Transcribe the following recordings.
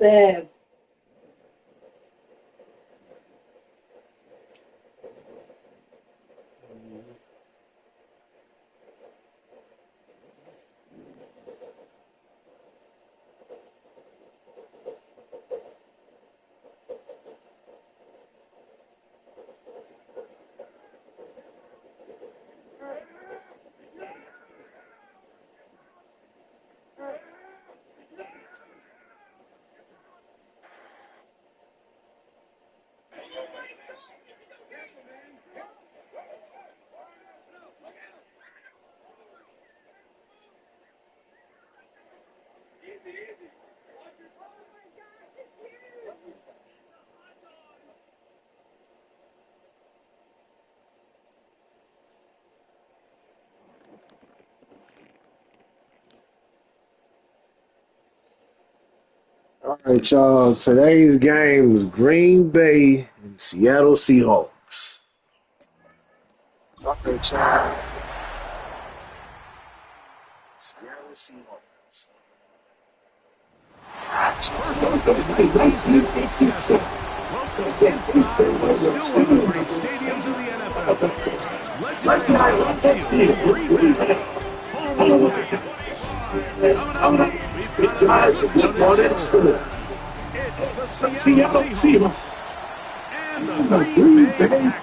Man. All right, y'all. Today's game is Green Bay and Seattle Seahawks. All right, y'all. Seattle Seahawks. Welcome inside what's still one of the great stadiums in the NFL. Legendary Field, Green Bay, home of the coming up, we've got a one in store. It's the Seattle Seahawks and the Green Bay Packers.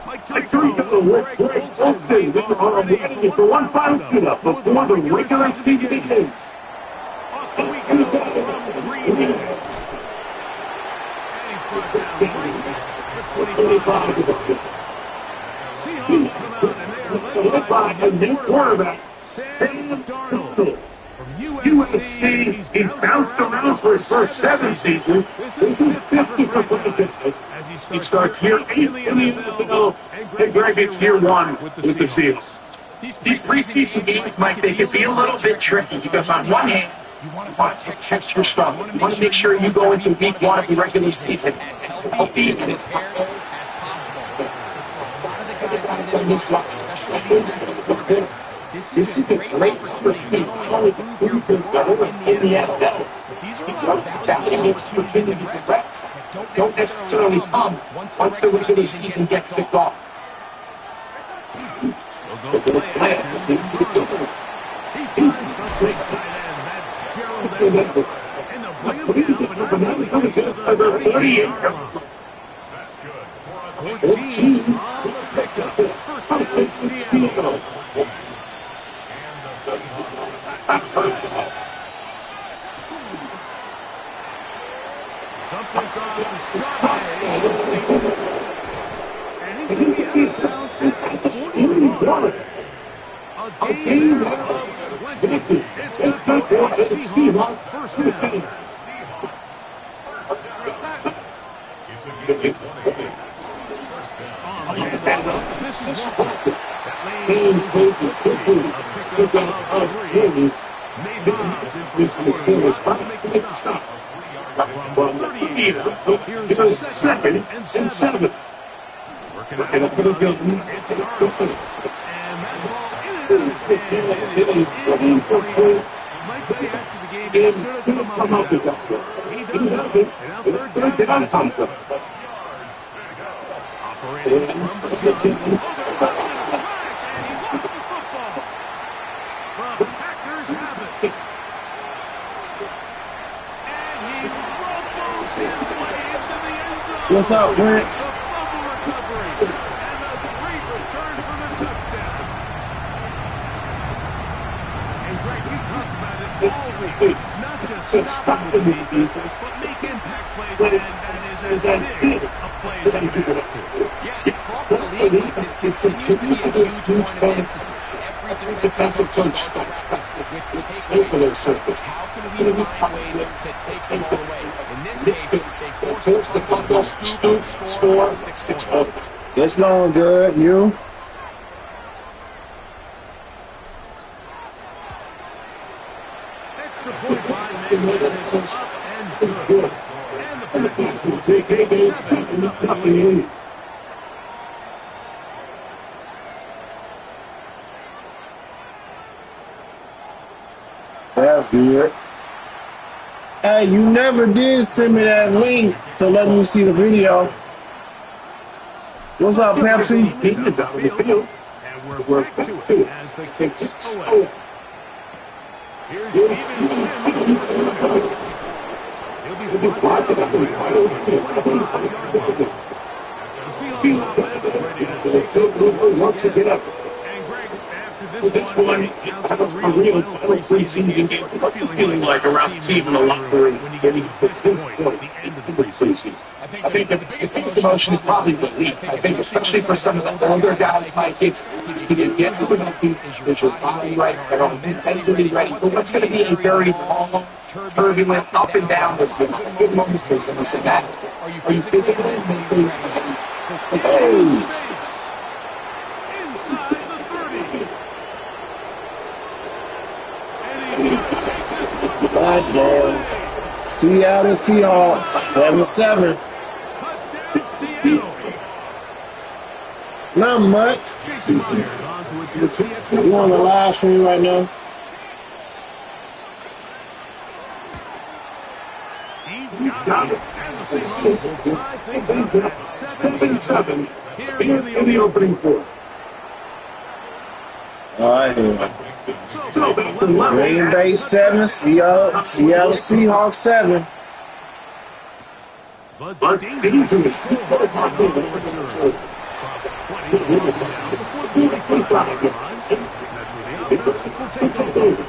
Mike Tirico with Greg Olsen ready for one final tune-up before the regular season begins. Off we go from Green Bay. And he's brought down the 25. Seahawks come out and they are led by a new quarterback, Sam Darnold. From USC, he's bounced around for his first 7 seasons. This is 50 for franchise. He starts year 8 in the NFL, and Greg it's year 1 with the Seahawks. These preseason games might they could be a little bit tricky because on one hand, you want to protect your stuff. You want to make sure you go into week 1 of the regular season as healthy and as prepared as possible. For a lot of the guys on this roster, especially these backup quarterbacks, this is a great opportunity not only to prove your value in the NFL, but these are valuable opportunities and reps that don't necessarily come once the regular season gets kicked off. They'll go play action. He finds the big tight end. That's Gerald Everett. And they'll bring him down, but not until he gets to the 38-yard line. That's good. 14 on the pickup. First down, Seattle. Dump this off to Sharpe. And he's going to be out of bounds at the 41. A gain of 20. It's good for a Seahawks first down. It's a good 20. On the handoff, this is Walker. That lane is quickly. A pickup of 3. Nate Hobbs in for his quarters. Trying to make the stop. From 38 out, here's second and 7. Working out of the field. It's Darnold. And that ball in his hands. It is incomplete. Might say after the game, he should have come up with that. He doesn't. And now third down. Operating from the gun. Oh, they're running in a flash, and he lost the football. The Packers have it. And he rumbles his way into the end zone. What's up, Prince? The fumble recovery. And a great return for the touchdown. And Greg, we talked about it all week. Not just stopping the defense, but make impact plays, and that is as big a play as you can ask for. Yeah, across the league, this continues to be a huge point of emphasis. Every defensive coach starts practice with takeaway circles. How can we find ways to take them all away? In this case, they force the fumble, scoop, score 6 points. It's going good. You? point line, they get this up and good. And the Packers will take a 7-0 lead. That's good. Hey, you never did send me that link to let me see the video. What's up, Pepsi? And we're back to it as the kicks away. Here's Steven Sims to return. He'll be blocked out of the 25-yard line. The Seahawks offense ready to take over once again. And Greg, after this one, it counts for real final preseason game. What's the feeling like around the team in the locker room when you get to this point, the end of the preseason? I think the biggest emotion is probably relief. I think especially for some of the older guys, Mike, it's you get to is your body right, your own mentally ready for what's going to be a very long, turbulent, up and down with good moments. And we said that. Are you physically and mentally ready? Inside the 30. And he's going to take this one. God damn. Seattle Seahawks, 7-7. Touchdown, Seattle. Not much. Jason Myers onto it to the You on the live stream right now? He's got it. And the Seahawks will try things up at 7-7 here in the opening quarter. All right, here. So, Green Bay 7, Seattle Seahawks 7. but dangerous throw on the return. Across the 20, down before the 25-yard line. That's where the offense will take over.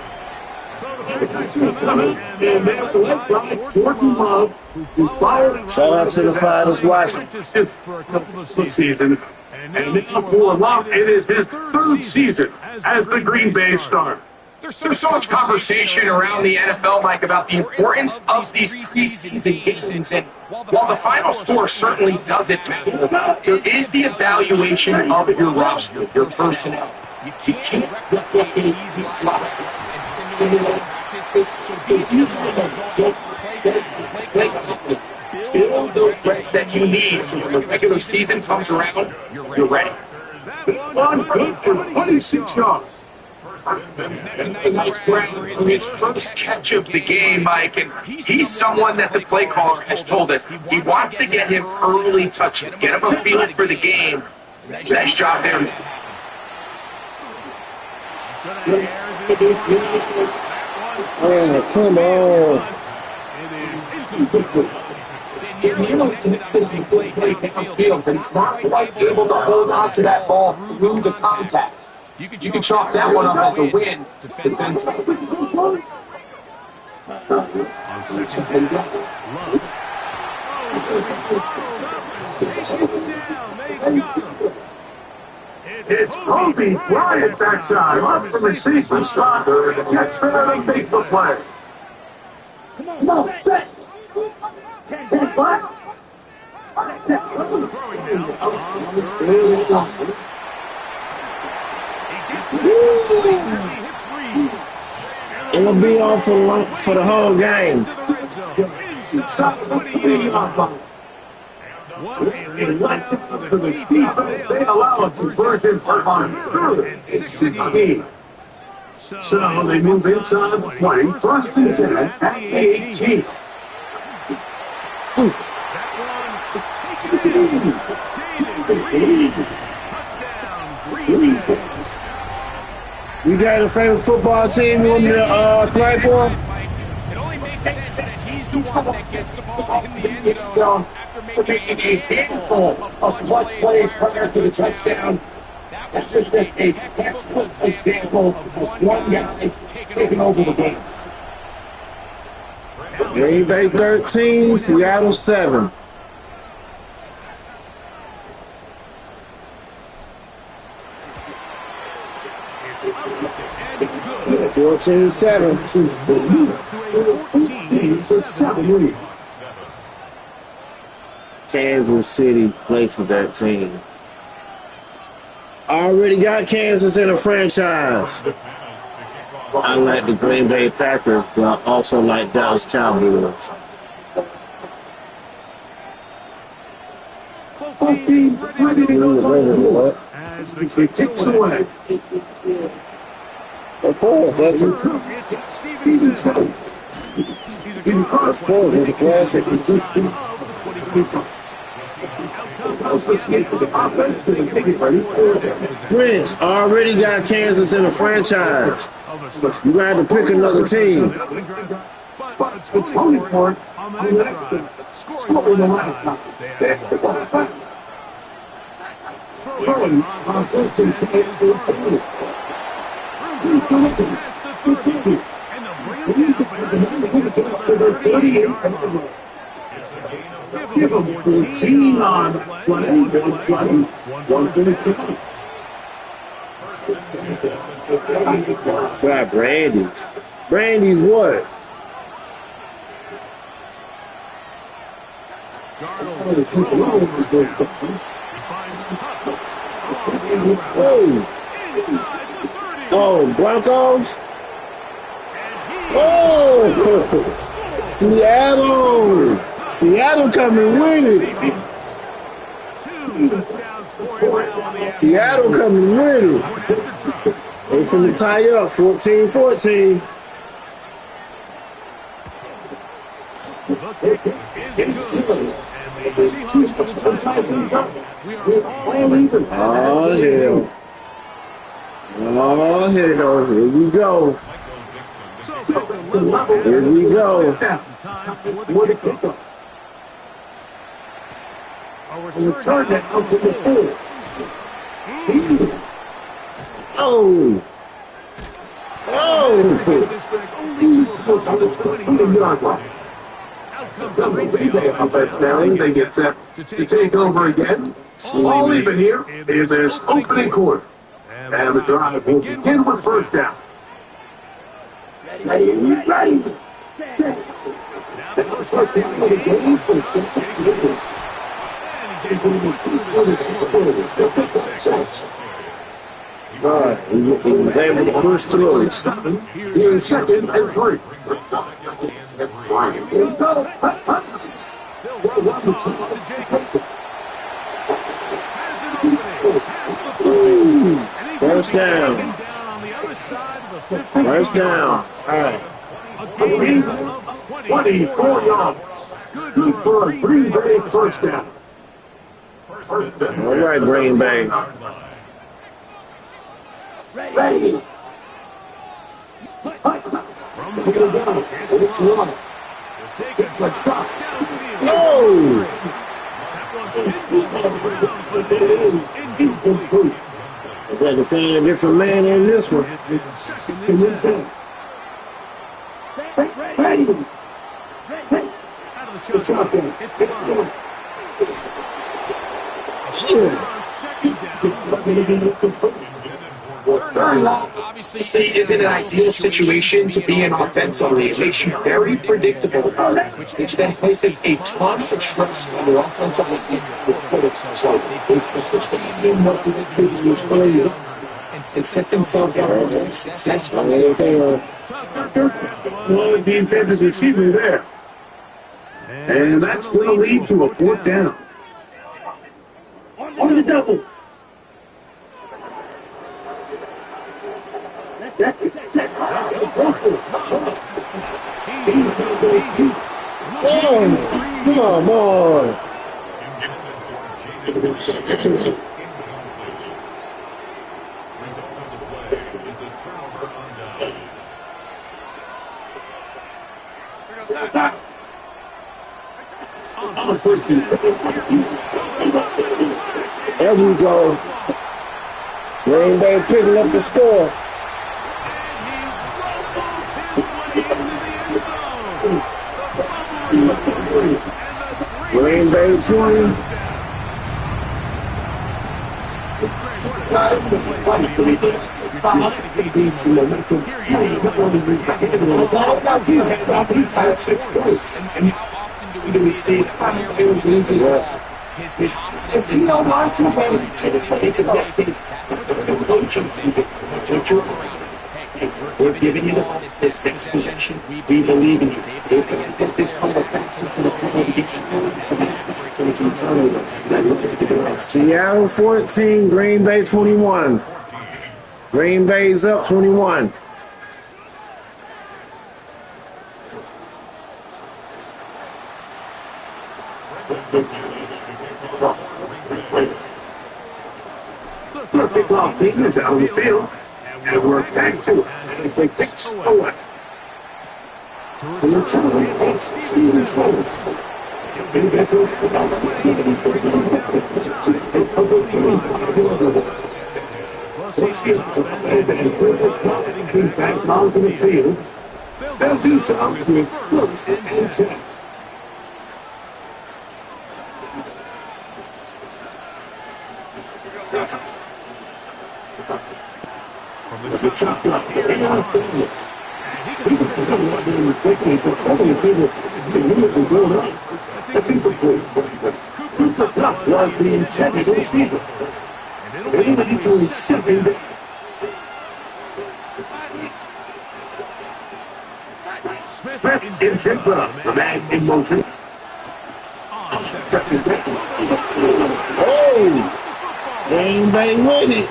So the Packers come out, and they have the left guy, Jordan Love, who fired. Shout out to the fighters watching. For a couple of seasons. And now for Love, it is his third season as the Green Bay Star. There's so much conversation around the NFL, Mike, about the importance of these preseason games. And while the final score certainly doesn't matter, there is the evaluation of your roster, your personnel. You can't replicate easy slots and simulate practice. So these guys play build those reps that you need so when the regular season comes around, you're ready. One good for 26 yards. That's a nice grab for his first catch of the game, Mike, and he's someone that the play caller has told us he wants to get him early touches, get him a feel for the game. Nice job there. Man, come on. Downfield, but he's not quite able to hold on to that ball through the contact. You can chalk that one up as a win defensively. On second down, Love. It's Kobe Bryant backside, off the receiver slot. Gets for the big play. Come on, set. Can't what? It'll be on for the whole game. They allow a conversion on 3rd and 16. So they move inside the 20, first and 10 at the 18. You got a favorite football team you want me to play for? It only makes sense that he's the one that gets the ball in the end zone after making a handful of clutch plays prior to the touchdown. That's just a textbook example of one guy taking over the game. Green Bay 13, Seattle 7. Good. 14-7. Kansas City play for that team. I already got Kansas in a franchise. I like the Green Bay Packers, but I also like Dallas Cowboys. Both teams ready to go What? as the kicks away. Of course, that's it. It's Stevenson. He's a guard. Of course, it's a classic. Of the 25. Prince already got Kansas in the franchise. You got to pick another team. But a 24 on the next drive. Scoring the last time. They had the ball. Throwing on first and 10 is Gardner. Past the 30. And they'll bring him down, but not until he gets to the 38-yard line. Give him 14 on play. One for the kick. Try Brandy's. Brandy's what? Oh. Oh, Broncos. Oh, Seattle. Seattle coming with it. Seattle coming with it. They finna tie up 14-14. Oh, hell. Oh, hell. Here we go. Here we go. Oh. Oh. They get set to take over again. All even here in this opening quarter. And the drive will begin with first down. Ready. God, he was able to push through it. Here second and 3. First down. First down. All right. 24 yards. Good for a Green Bay first down. All right, Green Bay. Ready. Oh! I got to find a different man in this one. Ready. Obviously, isn't an ideal situation to be in offensively. It makes you very predictable, which then places a ton of stress on your offensive line. And set themselves up for success. Well, the intended receiver there. And that's going to lead to a fourth down. On the double. Oh, come on. There we go. Green Bay picking up the score. Green Bay 20. Do we see if you don't want to win, We've given you this next possession. We believe in you. They've put this whole attention to the game. Seattle 14, Green Bay 21. Green Bay's up 21. The kickoff team is out on the field, and we're back to it as they pick away. The return is Steven Sloan. Back onto the field. They'll do so with first and 10. The shotgun. That's incomplete. Cooper Cup was the intended receiver. Individually stepping back. Smith in Jigba. The man in motion. Stepping back. Oh! Green Bay with it.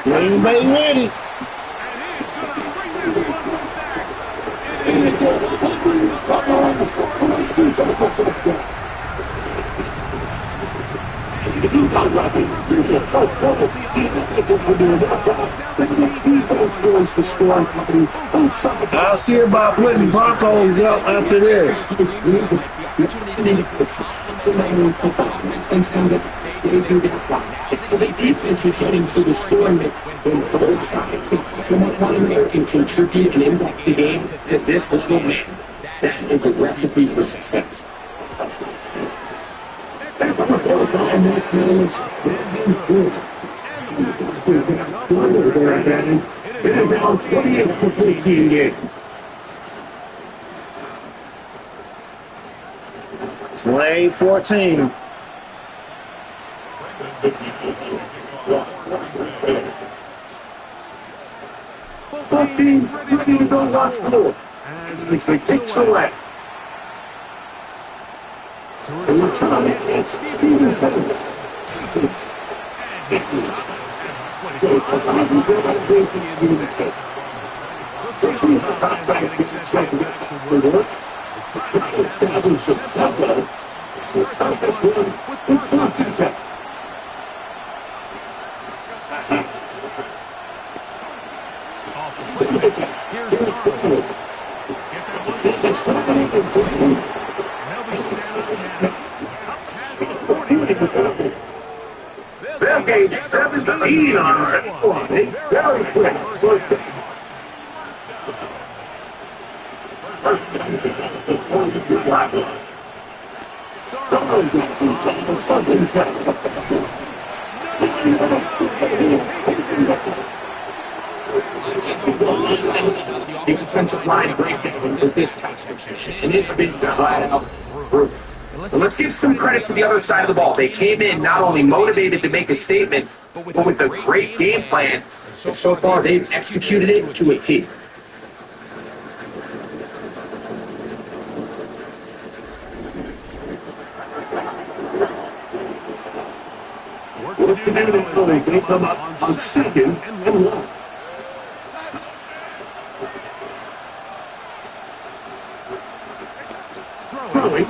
Green Bay with it. I'll see about putting Broncos up after this. The defense is getting to the scoring mix on both sides. One American contribute and impact the game to this little man. That is a recipe for success. Play 14. Both teams ready to go once more. As they take away. The return is Steven Sloan. They'll gain 17 on our very quick. The defensive line breakdown is this concentration, and it's been flat out brutal. And let's give some credit to the other side of the ball. They came in not only motivated to make a statement, but with a great game plan. And so far, they've executed it to a T. Work to do this as they come up on second and 1. Throwing.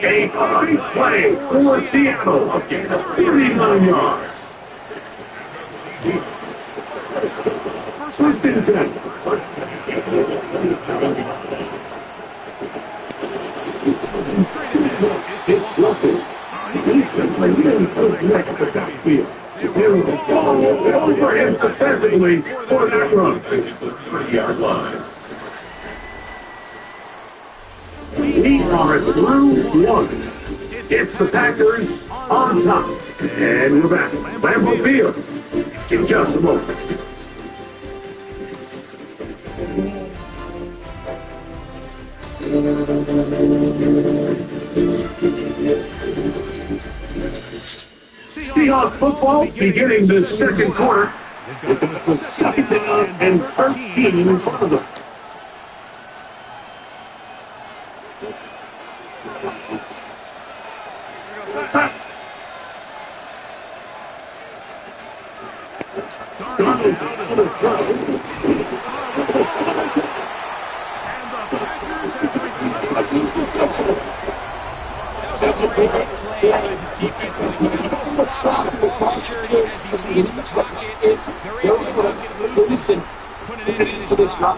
A great play for Seattle. A gain of 39 yards. First and 10. It's blocking. Defense like really good neck at the backfield. Here we go over him defensively for that run. 3-yard line. We are through one. It's the Packers on top. And we're back. Lambeau Field in just a moment. Seahawks football beginning the second quarter. With second down and 13 in front of them. As he leaves the pocket, they're able to get loose and put it in his drop.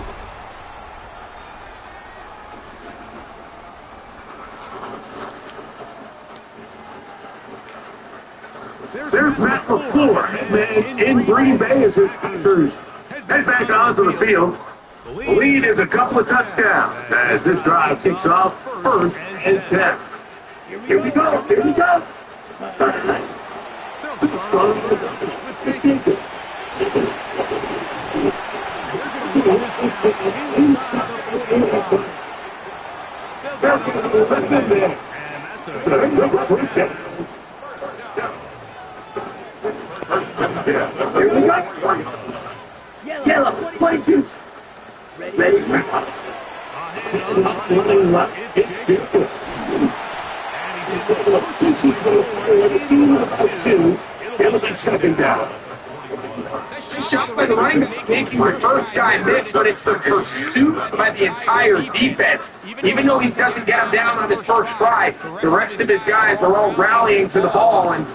There's Matt LaFleur, man, in Green Bay as his Packers head back onto the field. The lead is a couple of touchdowns as this drive kicks off first and 10. Here we go, here we go. Yellow, 22. Ready? It'll be second down. Shot by the running back, making the first guy miss, but it's the pursuit by the entire defense. Even though he doesn't get him down on his first try, the rest of his guys are all rallying to the ball, and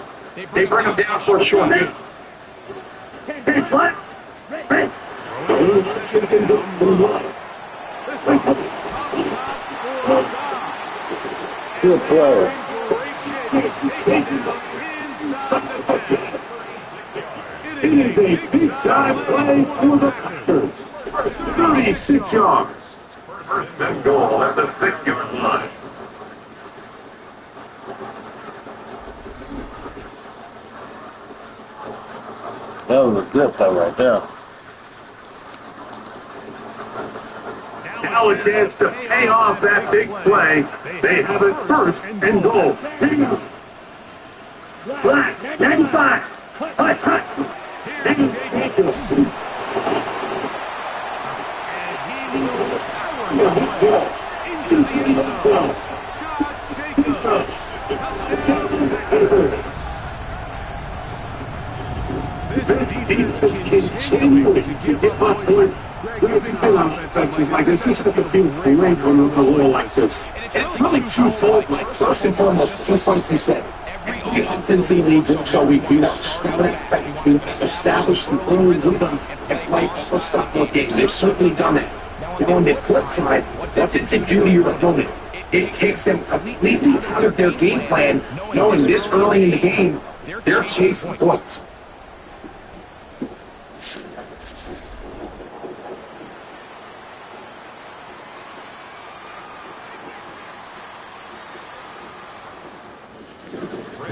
they bring him down for a short gain. What? Good play. It is a big-time play for the Packers. 36 yards. First and goal at the 6-yard line. That was a good play right there. Now a chance to pay off that big play. They have it first and goal. Black, 95. Hut, hut. It's really twofold. Like, first and foremost, just like you said, every offensive league so we do establish some early rhythm and play for stop what game. They've certainly done it. And on the flip side, what does it do to your opponent? It takes them completely out of their game plan, knowing this early in the game, they're chasing points.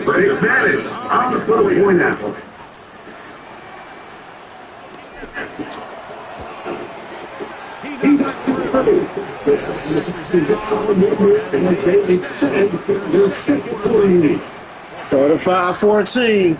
Great advantage on the foot of the point now. Certified 14.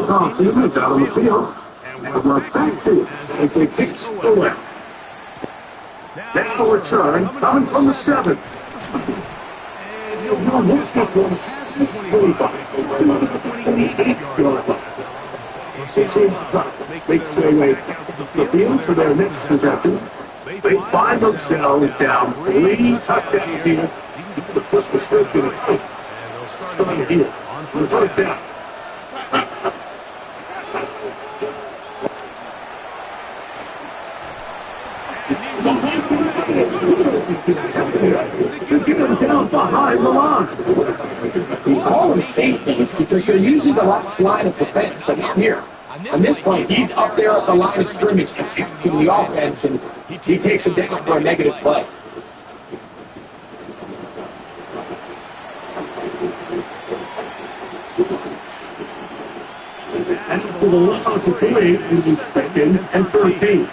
Thompson is out on the field. And we're back to it as they kick the left. Now a return coming from the 7. Makes their way the field for their next possession. They find themselves down 3 touchdowns here. The first mistake in it. Starting here. First down. To get him down behind the line. We call them safeties because they're usually the last line of defense, but not here. On this point, he's up there at the line of scrimmage protecting the offense, and he takes it down for a negative play. And for the loss of 3, it will be 2nd and 13.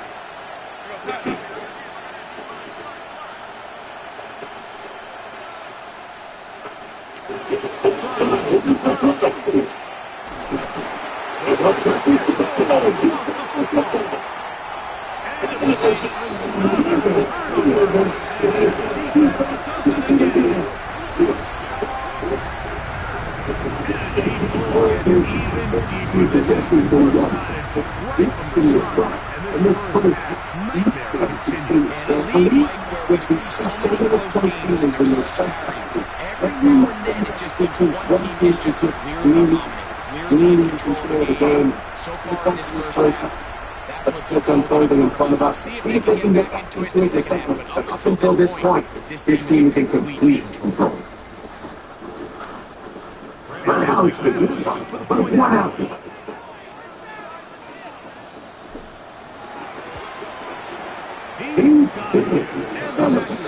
Control of the game. So far in this first half, that's what's unfolding in front of us. See if they can get into it in the second. But up until this point, this team is in complete control. Now it's the good one. But 1 out.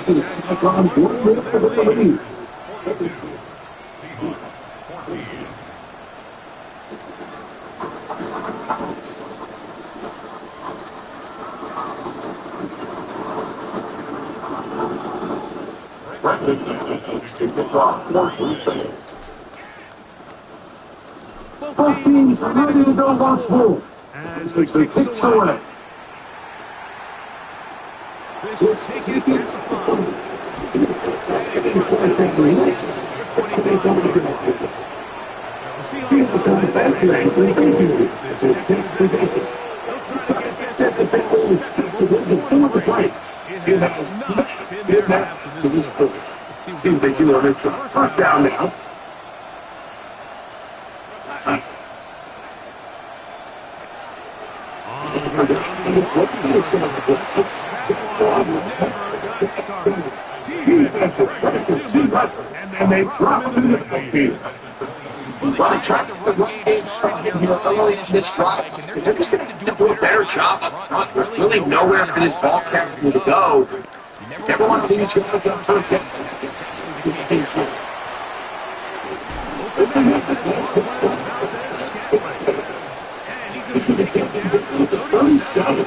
He's on board with the lead. Both teams are ready to go once more. As the kicks away. This is taken at the 5. Here's the time back lane, so they can do it. This takes the victory. Set the Bengals before the break. It has not been there to this point. Seems they do it. First down now. And they drop to the field. Well, they tried to run game started here early in this drive. They're just going to do a better job up front. There's really nowhere for this ball carrier to go. You never want to lose your first down, but that's exactly the case here. He's going to take down 37.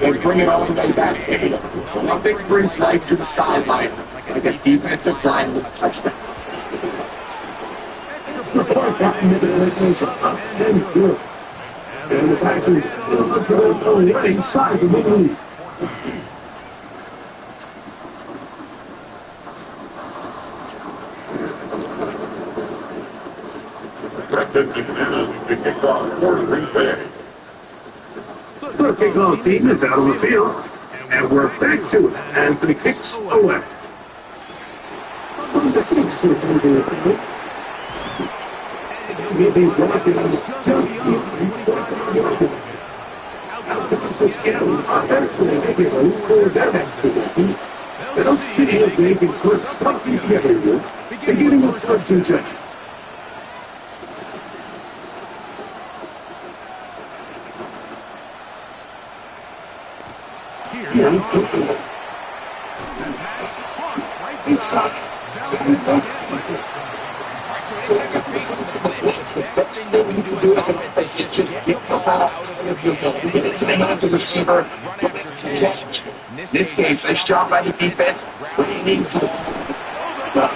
And bring it all the way back. A big brings life to the sideline. Like a defensive line with a touchdown. And it's actually inside the lead. The kickoff team is out on the field, and we're back to it as the kicks away. From the 6 maybe blocking just they'll see if they can put something together here, beginning with first and 10. So anytime you're facing the blitz, the best thing you can do as an offense is just get the ball out of your hand and then let the receiver run after catch. In this case, nice job by the defense. Grounding into the ball.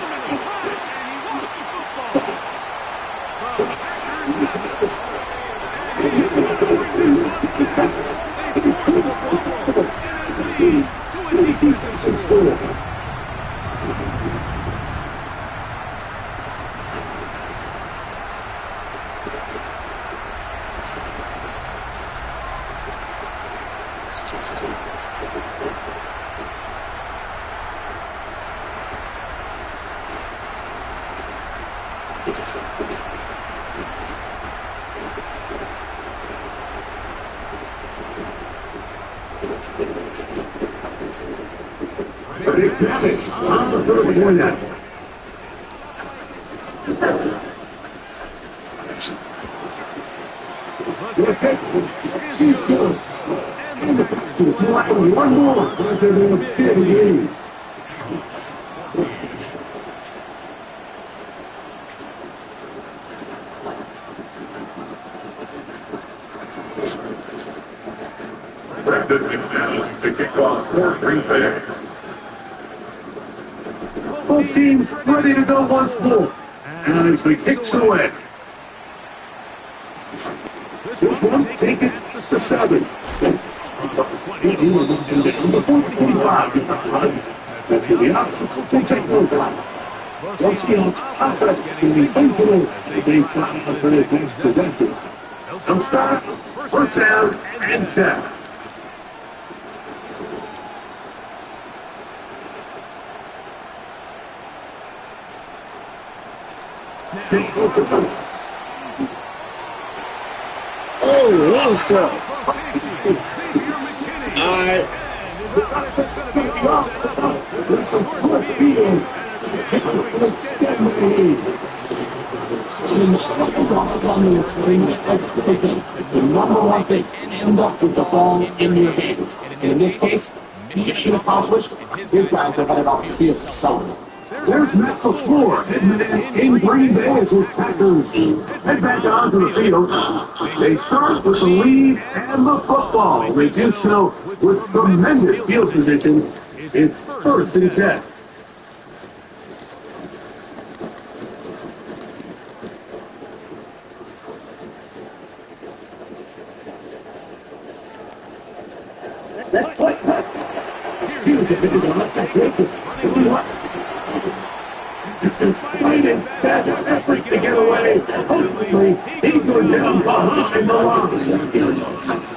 Big damage on the third point out. One more. The kickoff for Green Bay. Both teams ready to go once more. And as the kicks away. This one taken to 7. Number 45 is the run. That's the options will take over. Once the offense can be functional, they try for his next possession. They'll start first down and 10. Oh, what's up? All right. The number one thing, end up with the ball in your hands. And in this case, mission accomplished. His guys are headed off the field. So, there's Matt LaFleur in Green Bay as his Packers head back onto the field. They start with the lead and the football. They do so with tremendous field position. It's first and 10. Despite a bad effort to get away, ultimately, he's going down behind the line.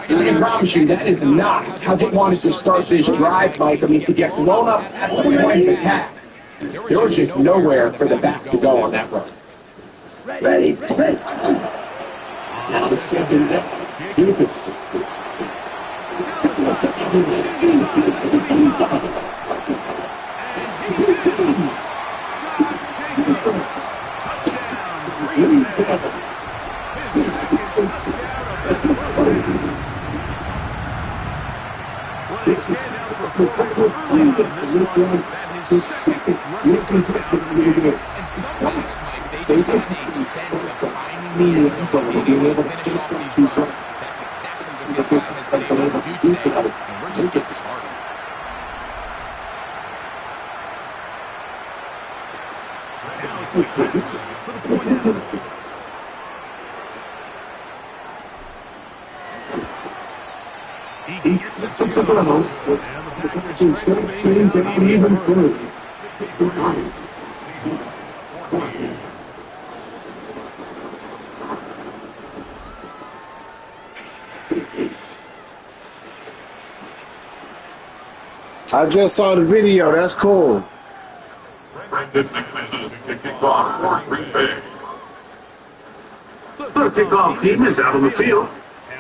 I can promise you that is not how they wanted to start this drive, Mike. I mean, to get blown up at the point of attack. There was just nowhere for the back to go on that run. Ready. Now the second down. Beautiful. They just have a sense of finding the end zone and being able to finish off these runs. That's exactly what this guy has been able to do today, and we're just getting started. He gets it to the level. The change it even further. I just saw the video. That's cool. The kickoff team is out on the field,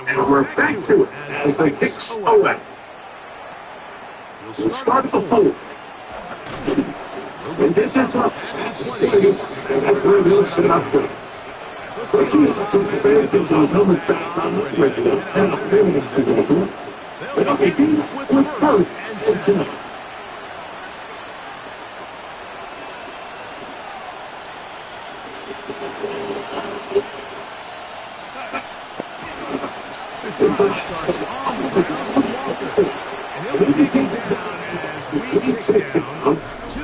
and we're back to it as the kicks away. We'll start the fourth. And this is up. That's where they'll set up for. The key is to prepare those helmets back on the regular 10 of They'll begin with first and 10. This drive starts on the ground with Walker. And he'll be taken down as we tick down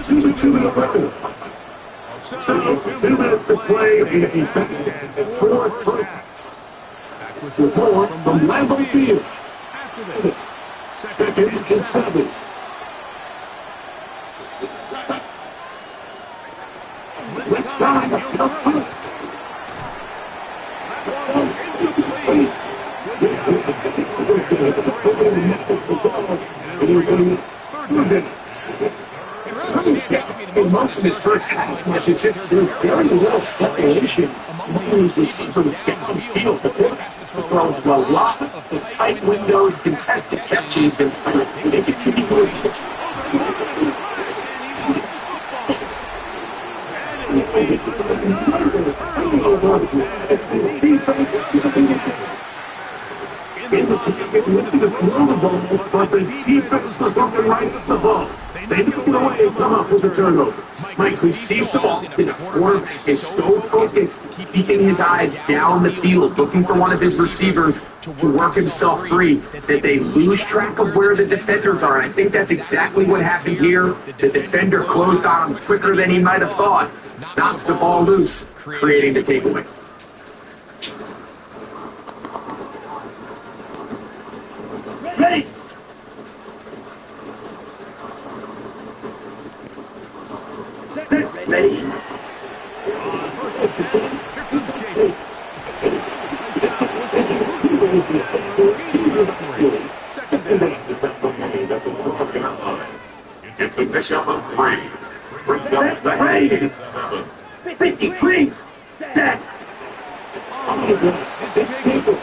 to the 2-minute mark. So, 2 minutes to play in the fourth half. Back with The ball from Lambeau Field. After this, Second and 7. Let's go. In most of his first half, there's just very little separation among these receivers downfield. Throws a lot of tight windows, contested catches, and they continue to In the ball, but the defense was looking right at the ball. They knew the way to come up with a turnover. Mike, we see so often a quarterback is so focused, keeping his eyes down the field, looking for one of his receivers to work himself free, that they lose track of where the defenders are. And I think that's exactly what happened here. The defender closed on him quicker than he might have thought, knocks the ball loose, creating the takeaway. Ready? Ready? First and 10. Here comes Jacobs. Second down. It's a bishop of 3. Brings up the Raiders. 53. Set. It's Jacobs.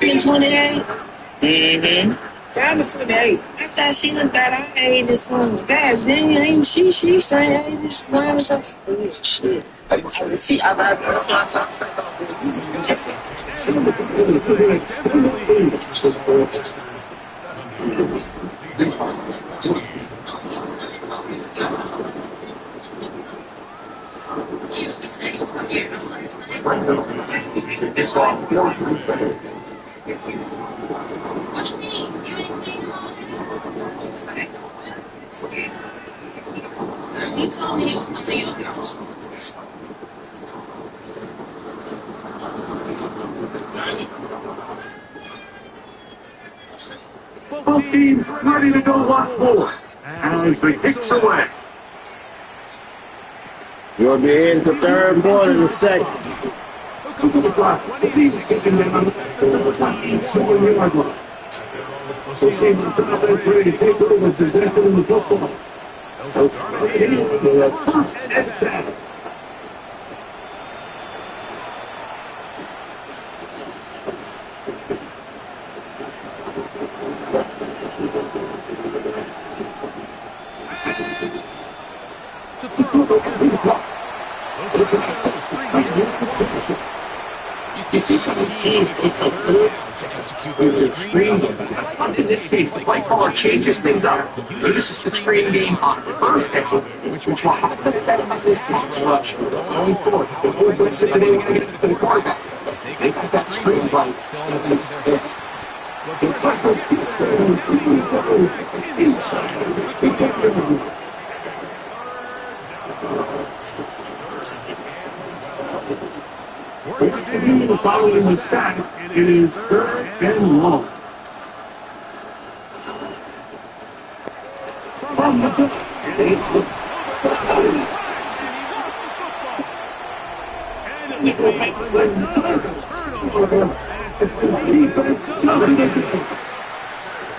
Been 28? Mm-hmm. I'm 28. I thought she looked that I ate this one. God damn, ain't she saying I ate this one? Oh, shit. See, I like that's what I'm What you mean? You ain't seen him all day? He told me he was coming to your house. Both teams ready to go once more. As the kicks away. We'll be into third quarter in a second. The clock. The team kicking them on the 4-yard line. We'll see the offense ready to take over possession in the football. First and 10. You see some team takes a third down to execute the screen. In this case, the play caller changes things up. Uses the screen game on first down, which will have the defense this pass rush going forward. The whole blitz if they want to get to the quarterback. They got that screen right. Following the sack, it is 3rd and long. From the and it will make another turnover as the defense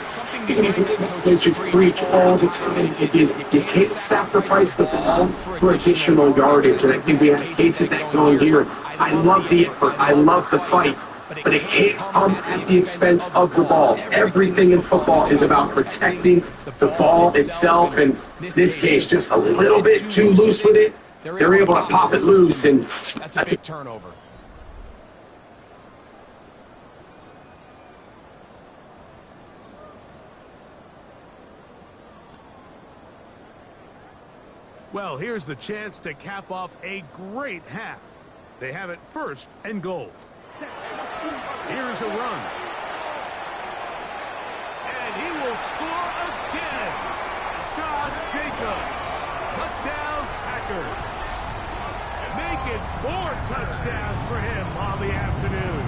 Something these coaches preach all the time is you can't sacrifice the ball for additional yardage. And I think we have a case of that going here. I love the effort. I love the fight. But it can't come at the expense of the ball. Everything in football is about protecting the ball itself. And in this case, just a little bit too loose with it. They're able to pop it loose. And that's a big turnover. Well, here's the chance to cap off a great half. They have it 1st and goal. Here's a run. And he will score again. Josh Jacobs. Touchdown, Packers. Making 4 touchdowns for him on the afternoon.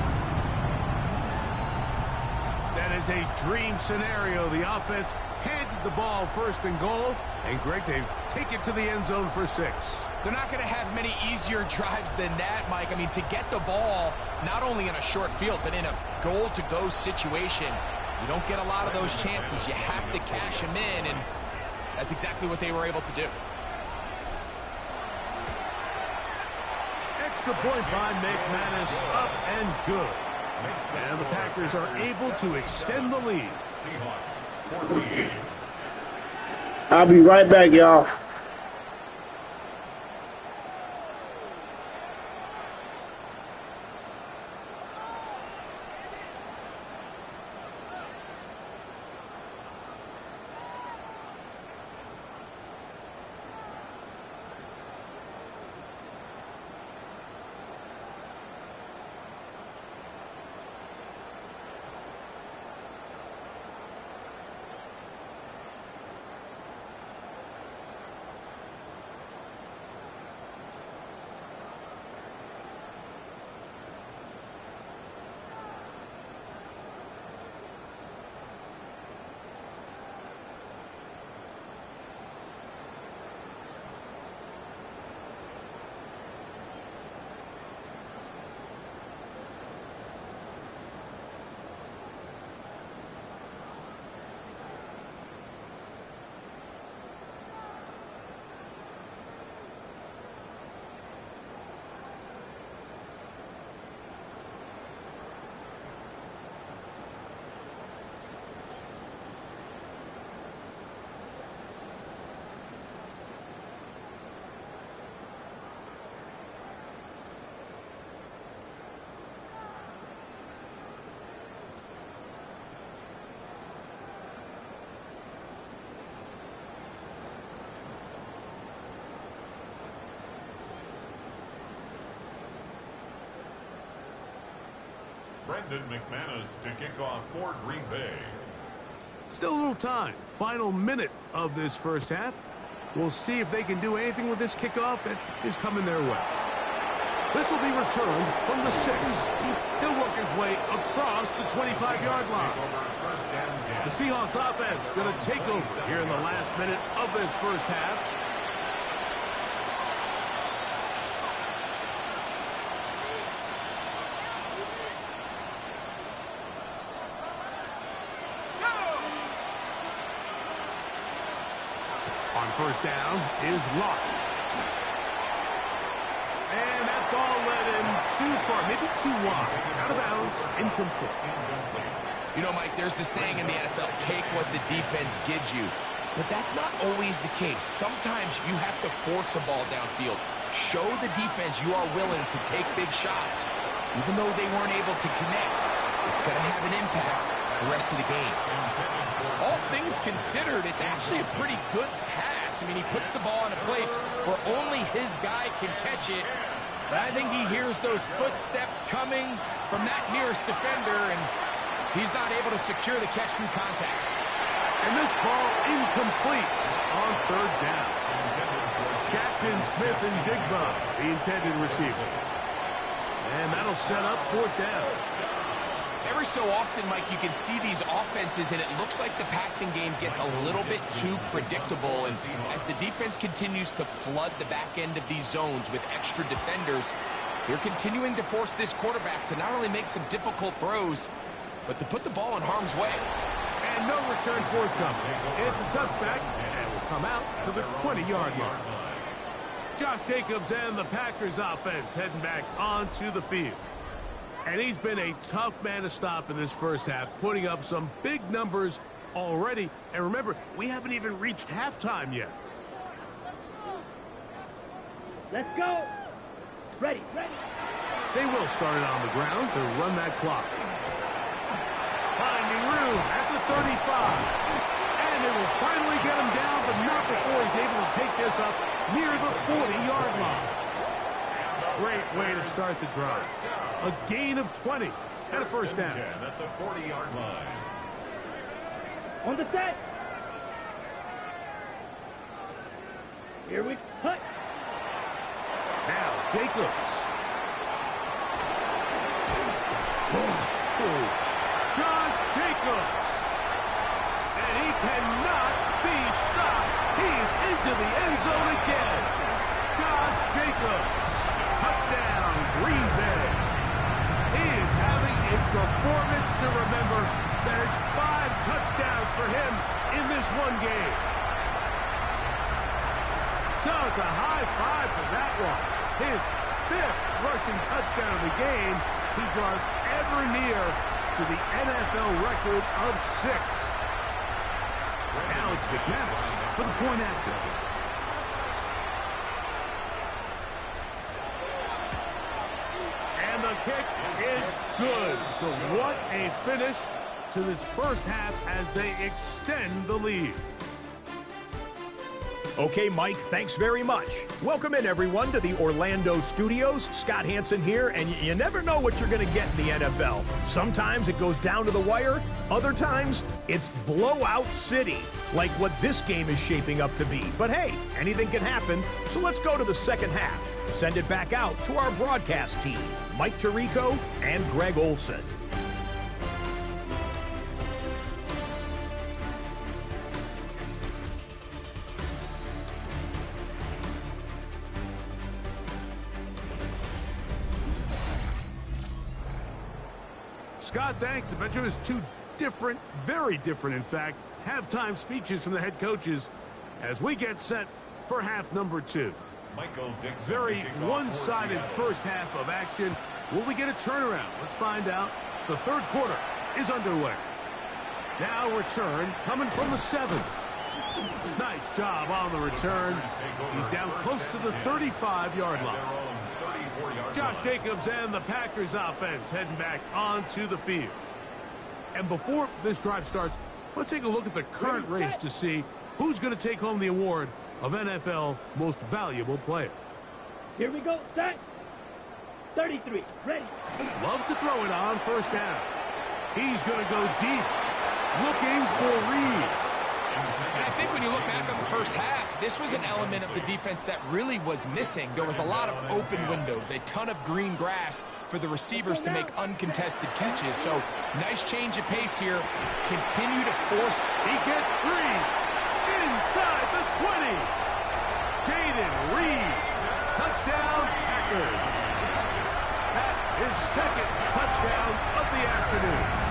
That is a dream scenario. The offense handed the ball 1st and goal. And Greg, they take it to the end zone for 6. They're not going to have many easier drives than that, Mike. I mean, to get the ball, not only in a short field, but in a goal-to-go situation, you don't get a lot of those chances. You have to cash them in, and that's exactly what they were able to do. Extra point by McManus, up and good. And the Packers are able to extend the lead. Seahawks 14. I'll be right back, y'all. Brendan McManus to kick off for Green Bay. Still a little time. Final minute of this first half. We'll see if they can do anything with this kickoff that is coming their way. This will be returned from the 6. He'll work his way across the 25-yard line. The Seahawks offense going to take over here in the last minute of this first half. On first down is Locke. And that ball led him too far, maybe too wide. Out of bounds, incomplete. You know, Mike, there's the saying in the NFL, take what the defense gives you. But that's not always the case. Sometimes you have to force a ball downfield. Show the defense you are willing to take big shots. Even though they weren't able to connect, it's going to have an impact the rest of the game. All things considered, it's actually a pretty good pass. I mean, he puts the ball in a place where only his guy can catch it. But I think he hears those footsteps coming from that nearest defender, and he's not able to secure the catch from contact. And this ball incomplete on third down. Jackson Smith and Jigba, the intended receiver. And that'll set up 4th down. Every so often, Mike, you can see these offenses, and it looks like the passing game gets a little bit too predictable. And as the defense continues to flood the back end of these zones with extra defenders, they're continuing to force this quarterback to not only make some difficult throws, but to put the ball in harm's way. And no return forthcoming. It's a touchback, and will come out to the 20-yard line. Josh Jacobs and the Packers offense heading back onto the field. And he's been a tough man to stop in this first half, putting up some big numbers already. And remember, we haven't even reached halftime yet. Let's go. Ready. They will start it on the ground to run that clock. Finding room at the 35. And they will finally get him down, but not before he's able to take this up near the 40-yard line. Great way to start the drive. A gain of 20 and a first down. At the 40-yard line. On the set. Here we cut. Now Jacobs. Oh, Josh Jacobs. And he cannot be stopped. He's into the end zone again. Josh Jacobs. Touchdown, Green Bay. He is having a performance to remember. There's 5 touchdowns for him in this one game. So it's a high five for that one. His 5th rushing touchdown of the game. He draws ever near to the NFL record of 6. Now it's McManus for the point after. The kick is good. So what a finish to this first half as they extend the lead. Okay, Mike, thanks very much. Welcome in, everyone, to the Orlando studios. Scott Hansen here, and you never know what you're going to get in the NFL. Sometimes it goes down to the wire. Other times, it's blowout city, like what this game is shaping up to be. But hey, anything can happen, so let's go to the second half. Send it back out to our broadcast team, Mike Tirico and Greg Olson. Scott, thanks. I bet you there's 2 different, very different, in fact, halftime speeches from the head coaches as we get set for half number 2. Very one-sided first half of action. Will we get a turnaround? Let's find out. The third quarter is underway. Now return coming from the 7. Nice job on the return. He's down close to the 35-yard line. Josh Jacobs and the Packers offense heading back onto the field. And before this drive starts, let's take a look at the current race to see who's going to take home the award of NFL Most Valuable Player. Here we go, set. 33, ready. Love to throw it on first down. He's going to go deep, looking for Reed. And I think when you look back on the first half, this was an element of the defense that really was missing. There was a lot of open windows, a ton of green grass for the receivers to make uncontested catches. So nice change of pace here. Continue to force. He gets free inside the 20. Jaden Reed, touchdown Packers. That is second touchdown of the afternoon.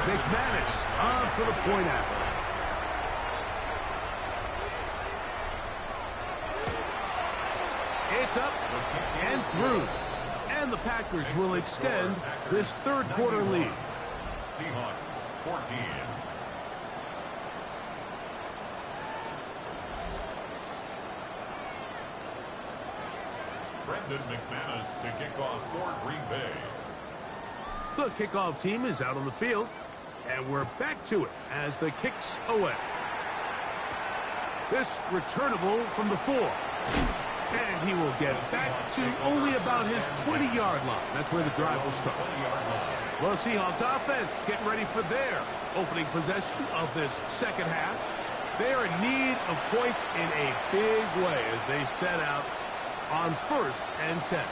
McManus on for the point after. It's up and through. And the Packers will extend this third quarter lead. Seahawks 14. Brendan McManus to kick off for Green Bay. The kickoff team is out on the field, and we're back to it as the kick's away. This returnable from the 4. And he will get back to only about his 20-yard line. That's where the drive will start. Well, Seahawks offense getting ready for their opening possession of this second half. They are in need of points in a big way as they set out on 1st and 10.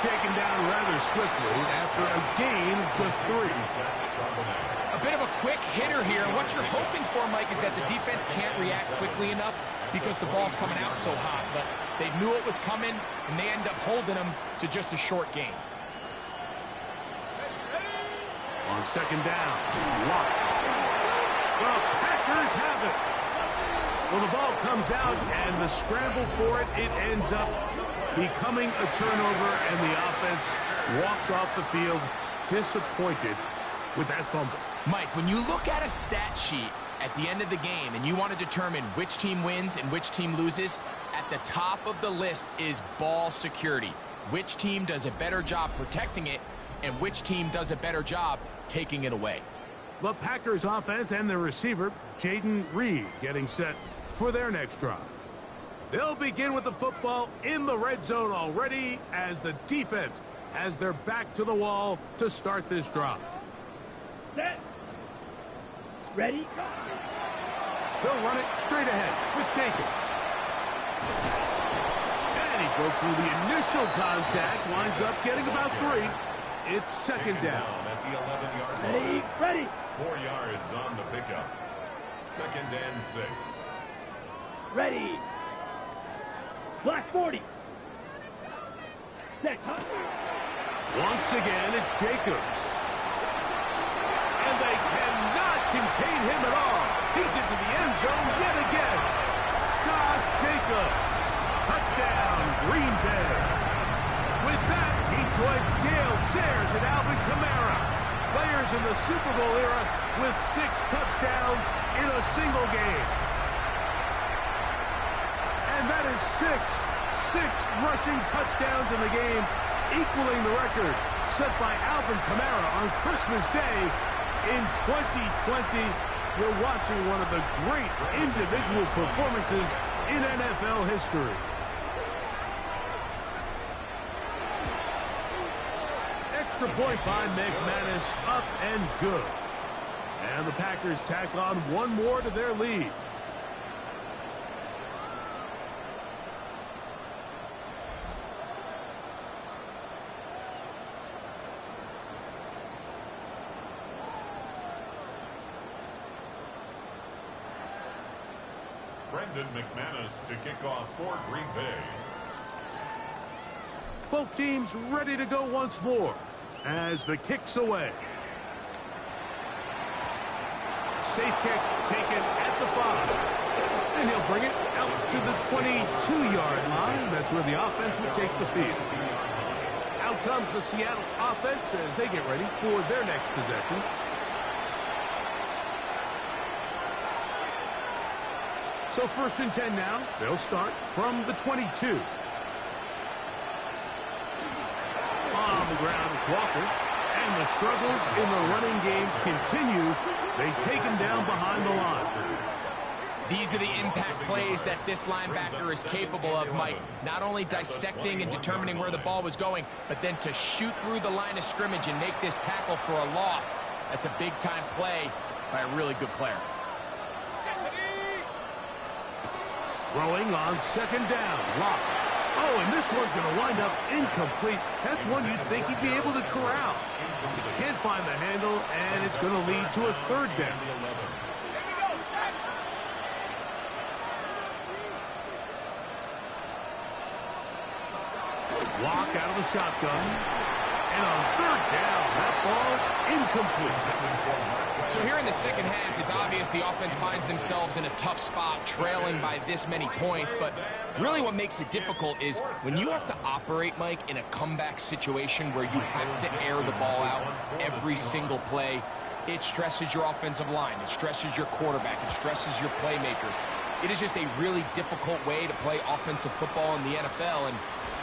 Taken down rather swiftly after a gain of just 3. A bit of a quick hitter here. What you're hoping for, Mike, is that the defense can't react quickly enough because the ball's coming out so hot. But they knew it was coming, and they end up holding them to just a short gain. On second down, Watt. The Packers have it. Well, the ball comes out, and the scramble for it, it ends up becoming a turnover, and the offense walks off the field disappointed with that fumble. Mike, when you look at a stat sheet at the end of the game and you want to determine which team wins and which team loses, at the top of the list is ball security. Which team does a better job protecting it and which team does a better job taking it away. The Packers offense and their receiver, Jaden Reed, getting set for their next drive. They'll begin with the football in the red zone already as the defense has their back to the wall to start this drive. Set. Ready, go. They'll run it straight ahead with Jacobs. And he broke through the initial contact, winds up getting about 3. It's second down. At the 11-yard line. Ready. 4 yards on the pickup. Second and 6. Ready. Black 40. Set. Once again, it's Jacobs. And they cannot contain him at all. He's into the end zone yet again. Josh Jacobs. Touchdown, Green Bay. With that, he joins Gale Sayers and Alvin Kamara, players in the Super Bowl era with 6 touchdowns in a single game. And that is 6 rushing touchdowns in the game, equaling the record set by Alvin Kamara on Christmas Day in 2020. You're watching one of the great individual performances in NFL history. Extra point by McManus, up and good. And the Packers tack on one more to their lead. McManus to kick off for Green Bay. Both teams ready to go once more as the kick's away. Safe kick taken at the 5. And he'll bring it out to the 22-yard line. That's where the offense will take the field. Out comes the Seattle offense as they get ready for their next possession. So 1st and 10 now. They'll start from the 22. On the ground, it's Walker. And the struggles in the running game continue. They take him down behind the line. These are the impact plays that this linebacker is capable of, Mike. Not only dissecting and determining where the ball was going, but then to shoot through the line of scrimmage and make this tackle for a loss. That's a big-time play by a really good player. Throwing on second down. Lock. Oh, and this one's going to wind up incomplete. That's one you'd think he'd be able to corral. He can't find the handle, and it's going to lead to a 3rd down. Lock out of the shotgun. And on 3rd down, that ball incomplete. So here in the second half, it's obvious the offense finds themselves in a tough spot, trailing by this many points. But really what makes it difficult is when you have to operate, Mike, in a comeback situation where you have to air the ball out every single play, it stresses your offensive line. It stresses your quarterback. It stresses your playmakers. It is just a really difficult way to play offensive football in the NFL, and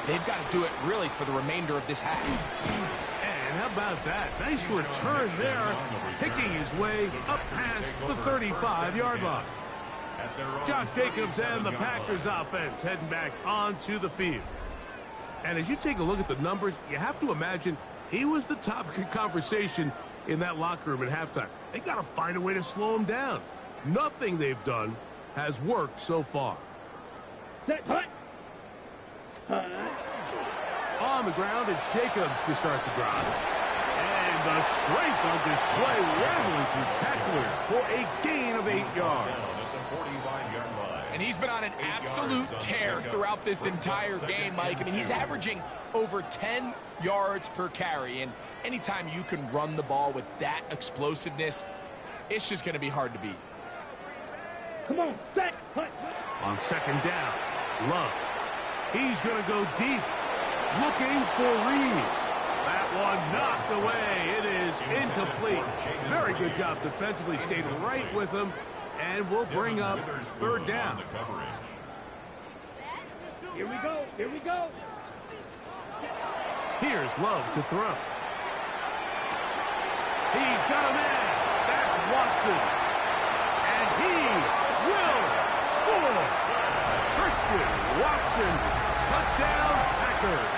they've got to do it really for the remainder of this half. And how about that? Nice return there, picking his way up past the 35-yard line. Josh Jacobs and the Packers offense heading back onto the field. And as you take a look at the numbers, you have to imagine he was the topic of conversation in that locker room at halftime. They got to find a way to slow him down. Nothing they've done has worked so far. Set, hut. On the ground, it's Jacobs to start the drive. And the strength on display, rambling through tacklers for a gain of 8 yards. And he's been on an absolute tear throughout this entire game, Mike. I mean, he's averaging over 10 yards per carry. And anytime you can run the ball with that explosiveness, it's just going to be hard to beat. Come on, set, hut. On second down, Love. He's going to go deep, looking for Reed. That one knocked away. It is incomplete. Very good job defensively. Stayed right with him. And we'll bring up third down. Here we go, here we go. Here's Love to throw. He's got a man. That's Watson. And he will score. Christian Watson. Touchdown, Packers.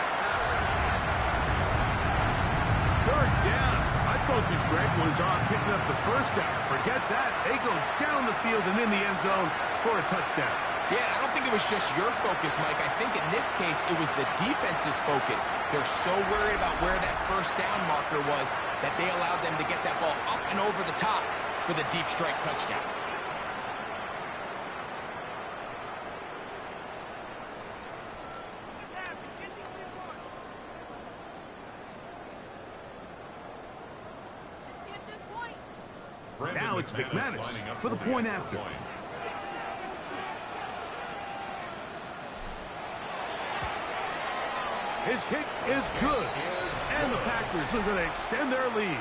Third down. My focus, Greg, was on picking up the first down. Forget that. They go down the field and in the end zone for a touchdown. Yeah, I don't think it was just your focus, Mike. I think in this case, it was the defense's focus. They're so worried about where that first down marker was that they allowed them to get that ball up and over the top for the deep strike touchdown. Now it's McManus for the point after. His kick is good. And the Packers are going to extend their lead.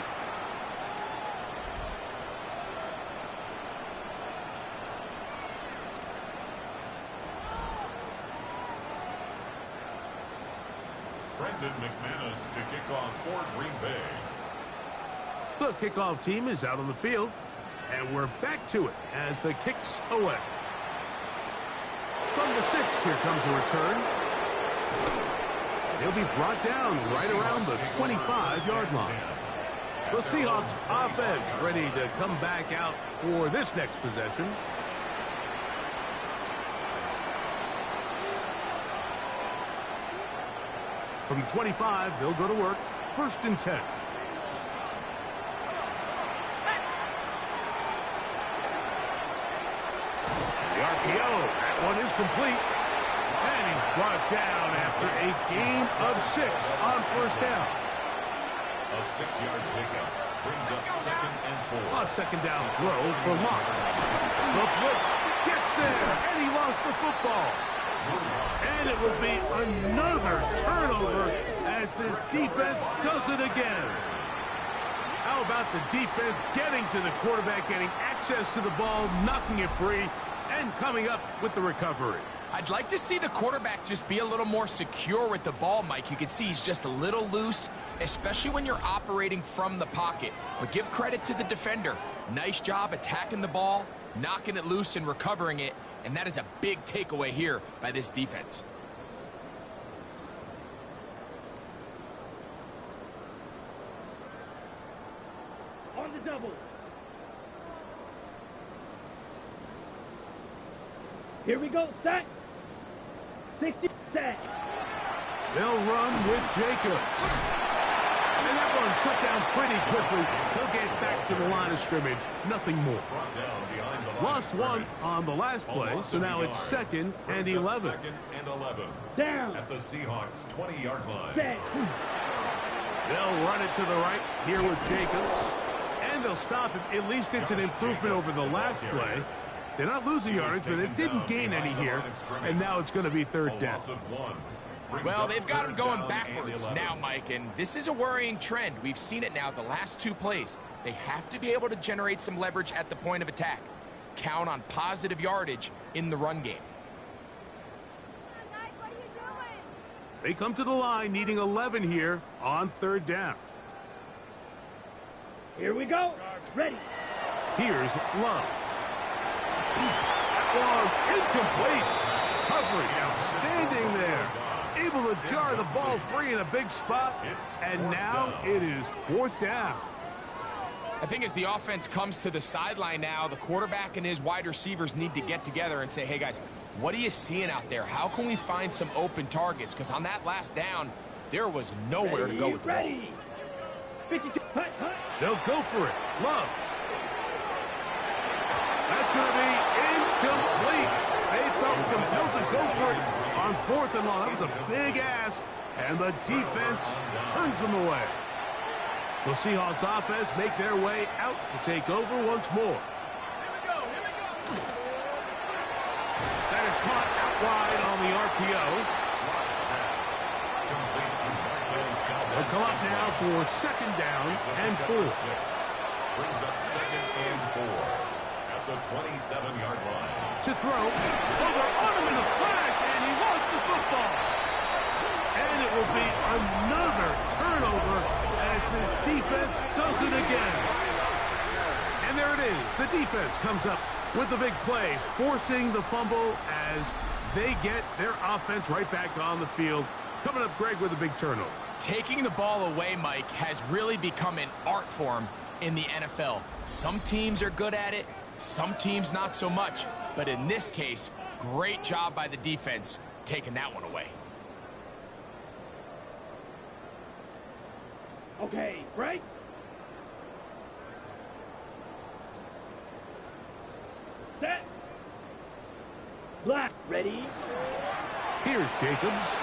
Brendan McManus to kick off for Green Bay. The kickoff team is out on the field, and we're back to it as the kick's away. From the 6, here comes a return. He'll be brought down right around the 25-yard line. The Seahawks offense ready to come back out for this next possession. From the 25, they'll go to work. 1st and 10. The RPO, that one is complete. And he's brought down after a gain of 6 on 1st down. A 6-yard pickup brings up 2nd and 4. A 2nd down throw for Locke. The blitz gets there, and he lost the football. And it will be another turnover as this defense does it again. How about the defense getting to the quarterback, getting access to the ball, knocking it free, and coming up with the recovery? I'd like to see the quarterback just be a little more secure with the ball, Mike. You can see he's just a little loose, especially when you're operating from the pocket. But give credit to the defender. Nice job attacking the ball, knocking it loose and recovering it. And that is a big takeaway here by this defense. On the double. Here we go, set. 60 set. They'll run with Jacobs. And that one shut down pretty quickly. He'll get back to the line of scrimmage. Nothing more. Lost one on the last play, so now it's 2nd and 11. 2nd and 11. Down. At the Seahawks 20-yard line. Set. They'll run it to the right here with Jacobs. And they'll stop it. At least it's an improvement over the last play. They're not losing yardage, but they didn't gain any here. And now it's going to be 3rd down. Well, they've got him going backwards now, Mike, and this is a worrying trend. We've seen it now the last 2 plays. They have to be able to generate some leverage at the point of attack. count on positive yardage in the run game. They come to the line needing 11 here on 3rd down. Here we go. Ready. Here's Love. Long, incomplete. Coverage outstanding there. Able to jar the ball free in a big spot. And now it is 4th down. I think as the offense comes to the sideline now, the quarterback and his wide receivers need to get together and say, hey, guys, what are you seeing out there? How can we find some open targets? Because on that last down, there was nowhere to go with the ball. 52. They'll go for it. Love. That's going to be incomplete. They felt compelled to go for it on 4th and long. That was a big ask, and the defense turns them away. The Seahawks offense make their way out to take over once more. That is caught out wide on the RPO. They'll come up now for 2nd down and 4. Brings up 2nd and 4 at the 27-yard line. To throw. Oh, they're on him in a flash, and he lost the football. And it will be another turnover as this defense does it again. And there it is. The defense comes up with the big play, forcing the fumble as they get their offense right back on the field. Coming up, Greg, with a big turnover. Taking the ball away, Mike, has really become an art form in the NFL. Some teams are good at it, some teams not so much. But in this case, great job by the defense taking that one away. Okay, break. Set. Black. Ready. Here's Jacobs.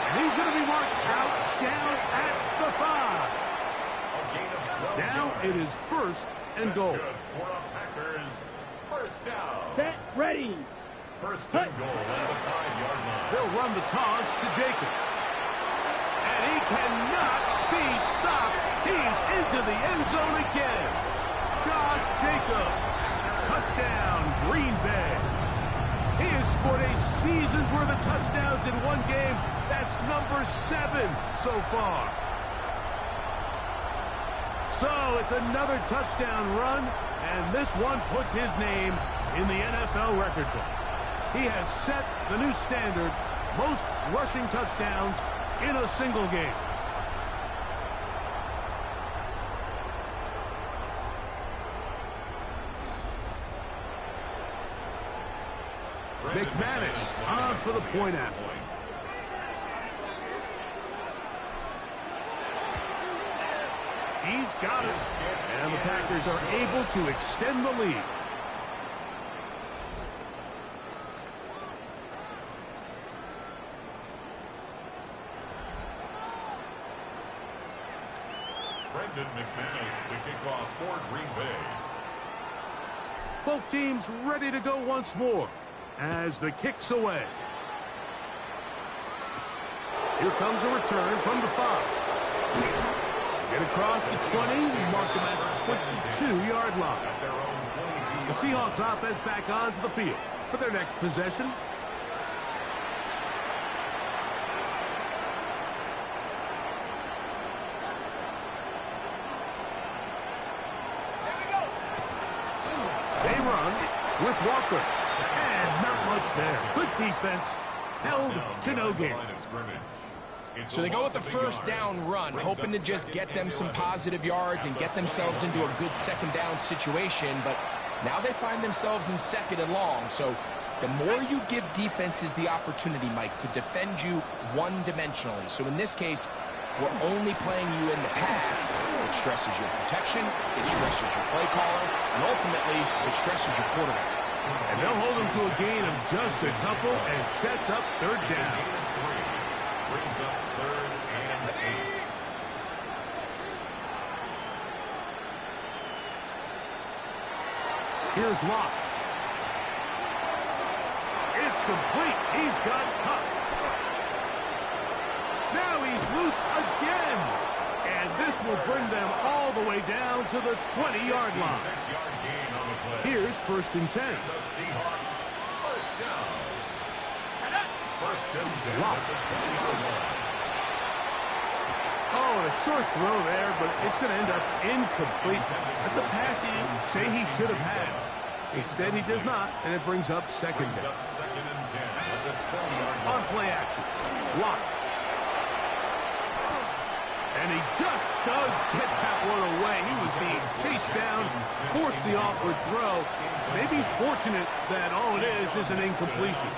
And he's going to be marked out down at the 5. Now it is 1st and goal. For a Packers first down. Set. Ready. 1st and goal at the 5-yard line. They'll run the toss to Jacobs. And he cannot be stopped. He's into the end zone again. Josh Jacobs. Touchdown, Green Bay. He has scored a season's worth of touchdowns in one game. That's number 7 so far. So it's another touchdown run, and this one puts his name in the NFL record book. He has set the new standard, most rushing touchdowns in a single game. McManus on for the point after. He's got it. And the Packers are able to extend the lead. Brendan McManus to kick off for Green Bay. Both teams ready to go once more as the kick's away. Here comes a return from the 5. Get across the 20, mark them at the 22-yard line. The Seahawks offense back onto the field for their next possession. They run with Walker. And not much there. Good defense. Held to no gain. So they go with the first down run, hoping to just get them some positive yards and get themselves into a good 2nd down situation, but now they find themselves in 2nd and long. So the more you give defenses the opportunity, Mike, to defend you one-dimensionally. So in this case, we're only playing you in the pass. It stresses your protection, it stresses your play caller, and ultimately it stresses your quarterback. And they'll hold them to a gain of just a couple and sets up 3rd down. Brings up 3rd and 8. Here's Locke. It's complete. He's got Cup. Now he's loose again. And this will bring them all the way down to the 20-yard line. 6-yard gain on the play. Here's 1st and 10. The Seahawks, first down. First and 10 Lock. at the 20-yard line. Oh, and a short throw there, but it's going to end up incomplete. That's a pass you say he should have had. Instead, he does not, and it brings up second Brings down. up 2nd and 10 at the 20-yard line. On play action. Lock. And he just does get that one away. He was being chased down, forced the awkward throw. Maybe he's fortunate that all it is an incompletion.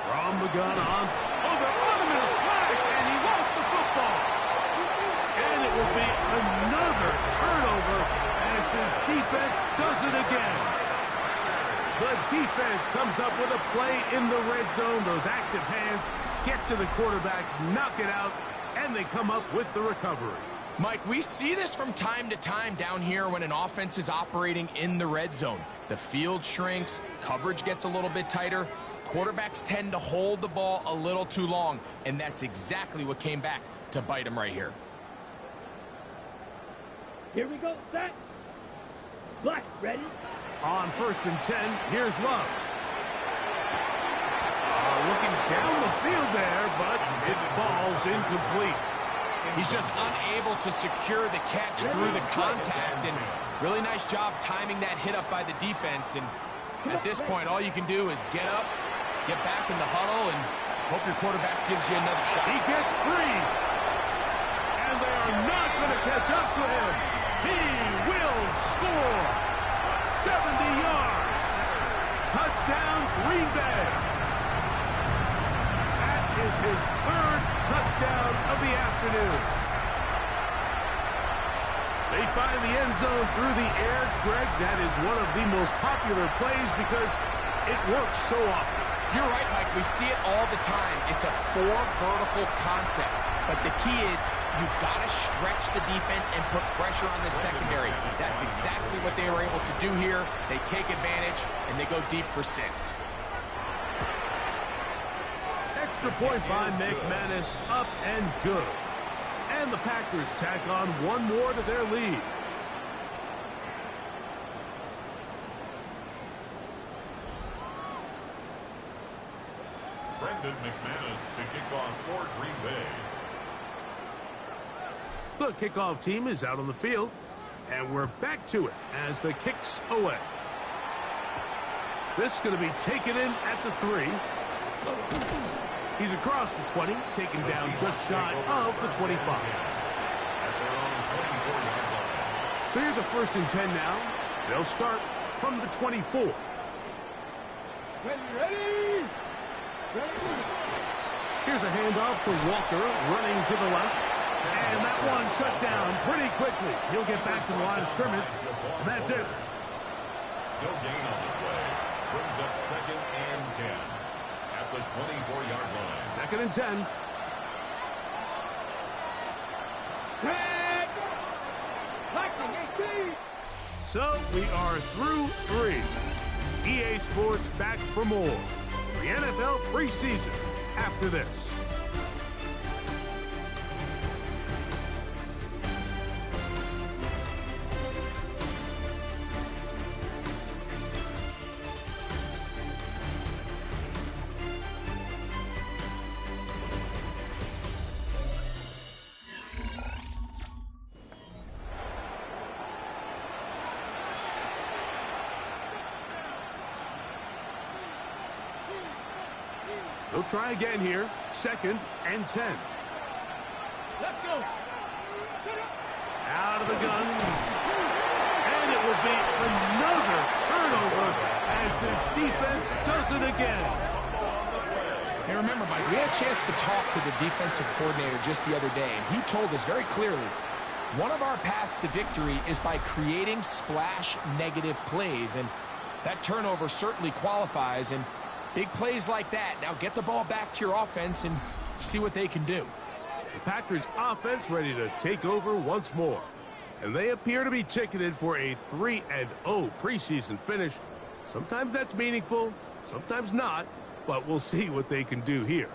From the gun on. Oh, they're on him in a flash, and he lost the football. And it will be another turnover as this defense does it again. The defense comes up with a play in the red zone. Those active hands get to the quarterback, knock it out, and they come up with the recovery. Mike, we see this from time to time down here when an offense is operating in the red zone. The field shrinks, coverage gets a little bit tighter, quarterbacks tend to hold the ball a little too long, and that's exactly what came back to bite him right here. Here we go, set. Black, ready? On 1st and 10, here's Love. Looking down the field there, but it falls incomplete. He's just unable to secure the catch through the contact, and really nice job timing that hit up by the defense. And at this point, all you can do is get up, get back in the huddle, and hope your quarterback gives you another shot. He gets free, and they are not going to catch up to him. He will score 70 yards. Touchdown, Green Bay. That is his 3rd touchdown of the afternoon. They find the end zone through the air. Greg, that is one of the most popular plays because it works so often. You're right, Mike. We see it all the time. It's a 4 vertical concept. But the key is you've got to stretch the defense and put pressure on the secondary. That's exactly what they were able to do here. They take advantage, and they go deep for 6. Extra point by McManus, up and good. And the Packers tack on one more to their lead. Brendan McManus to kick off for Green Bay. The kickoff team is out on the field, and we're back to it as the kick's away. This is going to be taken in at the 3. He's across the 20, taken down just shy of the 25. So here's a 1st and 10 now. They'll start from the 24. Ready? Here's a handoff to Walker, running to the left. And that one shut down pretty quickly. He'll get back to the line of scrimmage, and that's it. No gain on the play. Brings up 2nd and 10 at the 24-yard line. 2nd and 10. So we are through 3. EA Sports back for more. The NFL preseason after this. They'll try again here. 2nd and 10. Let's go. Out of the gun. And it will be another turnover as this defense does it again. Hey, remember, Mike, we had a chance to talk to the defensive coordinator just the other day, and he told us very clearly, one of our paths to victory is by creating splash negative plays, and that turnover certainly qualifies, and big plays like that. Now get the ball back to your offense and see what they can do. The Packers offense ready to take over once more. And they appear to be ticketed for a 3-0 preseason finish. Sometimes that's meaningful, sometimes not, but we'll see what they can do here.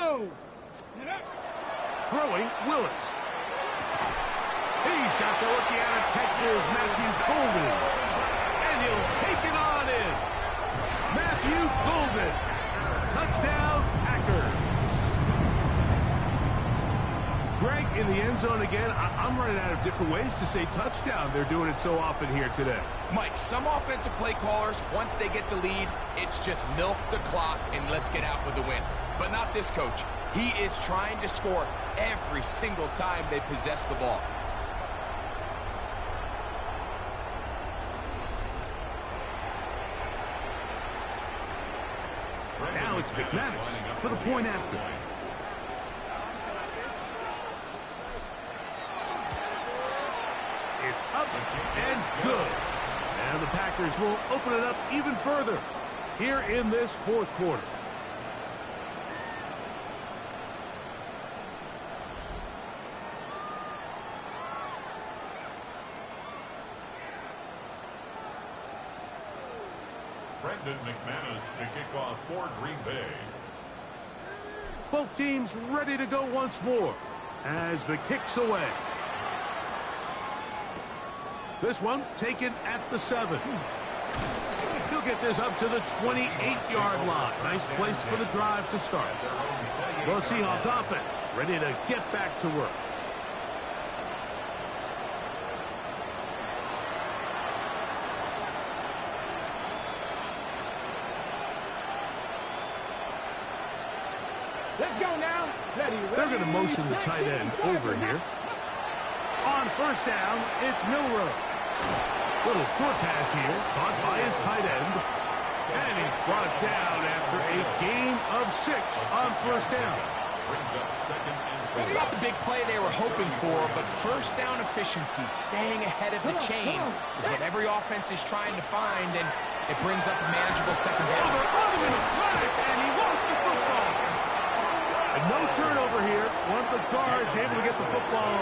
go. Throwing, Willis. He's got the rookie out of Texas, Matthew Golden. And he'll take it on in. Matthew Golden. Touchdown, Packers. Greg, in the end zone again. I'm running out of different ways to say touchdown. They're doing it so often here today. Mike, some offensive play callers, once they get the lead, it's just milk the clock and let's get out with the win. But not this coach. He is trying to score every single time they possess the ball. Now it's McManus for the point after. It's up and good. And the Packers will open it up even further here in this fourth quarter. McManus to kick off for Green Bay. Both teams ready to go once more as the kick's away. This one taken at the 7. He'll get this up to the 28-yard line. Nice place for the drive to start. The Seahawks offense ready to get back to work. Let's go now. They're going to motion the tight end over here. On first down, it's Milroe. Little short pass here, caught by his tight end. And he's brought down after a gain of 6 on first down. It's not the big play they were hoping for, but first down efficiency, staying ahead of the chains, is what every offense is trying to find, and it brings up a manageable second down. And he lost the football. And no turnover here. One of the guards able to get the football,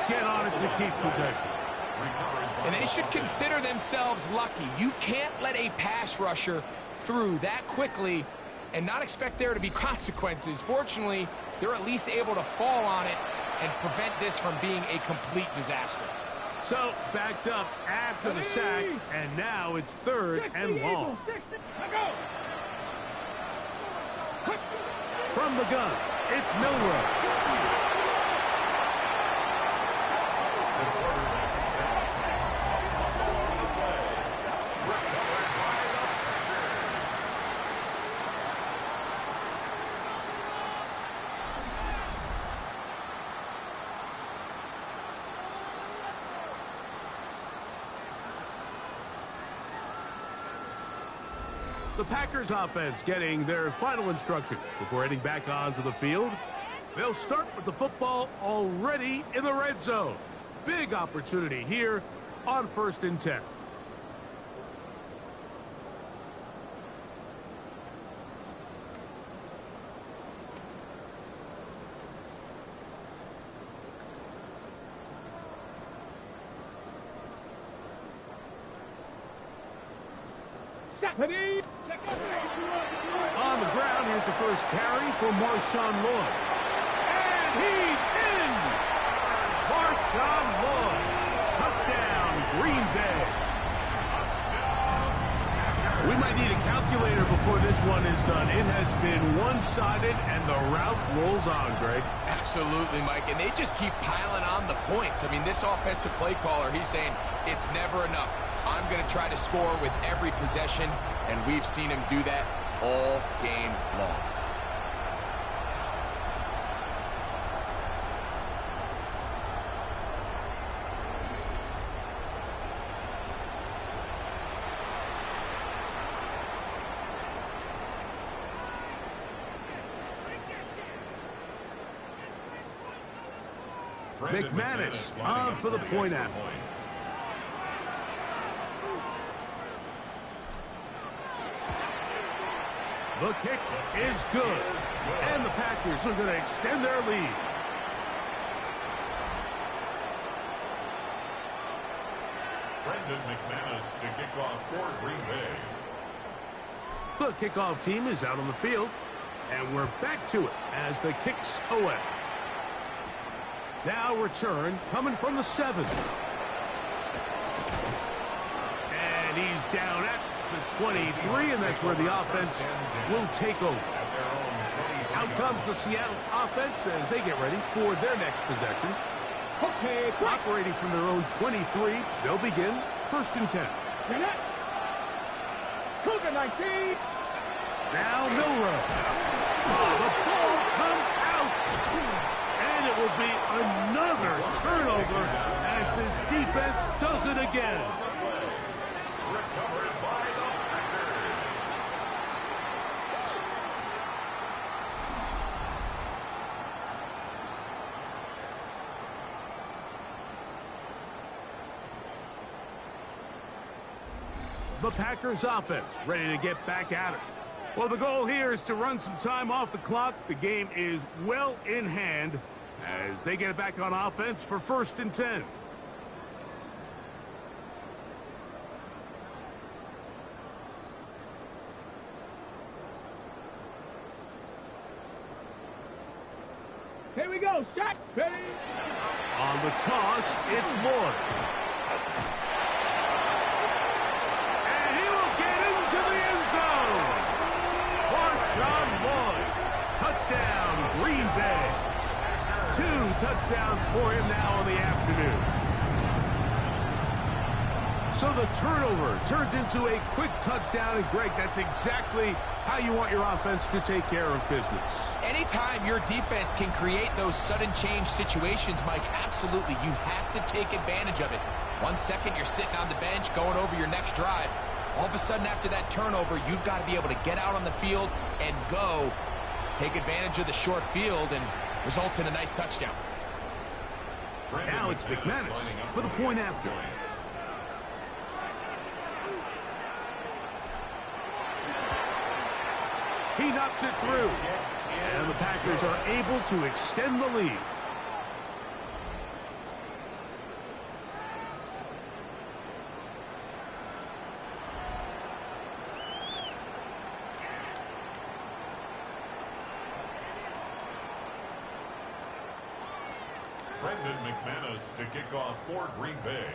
get on it to keep possession. And they should consider themselves lucky. You can't let a pass rusher through that quickly and not expect there to be consequences. Fortunately, they're at least able to fall on it and prevent this from being a complete disaster. So, backed up after the sack, and now it's third and long. From the gun, it's Milroe. The Packers offense getting their final instructions before heading back onto the field. They'll start with the football already in the red zone. Big opportunity here on 1st and 10. On the ground, here's the first carry for Marshawn Lloyd. And he's in! Marshawn Lloyd. Touchdown, Green Bay. We might need a calculator before this one is done. It has been one-sided, and the route rolls on, Greg. Absolutely, Mike, and they just keep piling on the points. I mean, this offensive play caller, he's saying it's never enough. I'm going to try to score with every possession, and we've seen him do that all game long. McManus on for the point after. The kick is good. And the Packers are going to extend their lead. McManus to kick off for Green Bay. The kickoff team is out on the field. And we're back to it as the kick's away. Now return coming from the 7. And he's down at the 23, and that's where the offense will take over. Out comes the Seattle offense as they get ready for their next possession. Okay, Operating from their own 23, they'll begin 1st and 10. Cougar 19. Now Milrow. Oh, the ball comes out. And it will be another turnover as this defense does it again. Recovered by the Packers. The Packers offense ready to get back at it. Well, the goal here is to run some time off the clock. The game is well in hand as they get it back on offense for 1st and 10. Here we go. Shot. Ready. On the toss, it's Lloyd. And he will get into the end zone. Marshawn Lloyd. Touchdown, Green Bay. 2 touchdowns for him now in the afternoon. So the turnover turns into a quick touchdown, and Greg, that's exactly how you want your offense to take care of business. Anytime your defense can create those sudden change situations, Mike, absolutely, you have to take advantage of it. 1 second, you're sitting on the bench going over your next drive. All of a sudden, after that turnover, you've got to be able to get out on the field and go. Take advantage of the short field, and results in a nice touchdown. Now it's McManus for the point after. He knocks it through. And the Packers are able to extend the lead. Brendan McManus to kick off for Green Bay.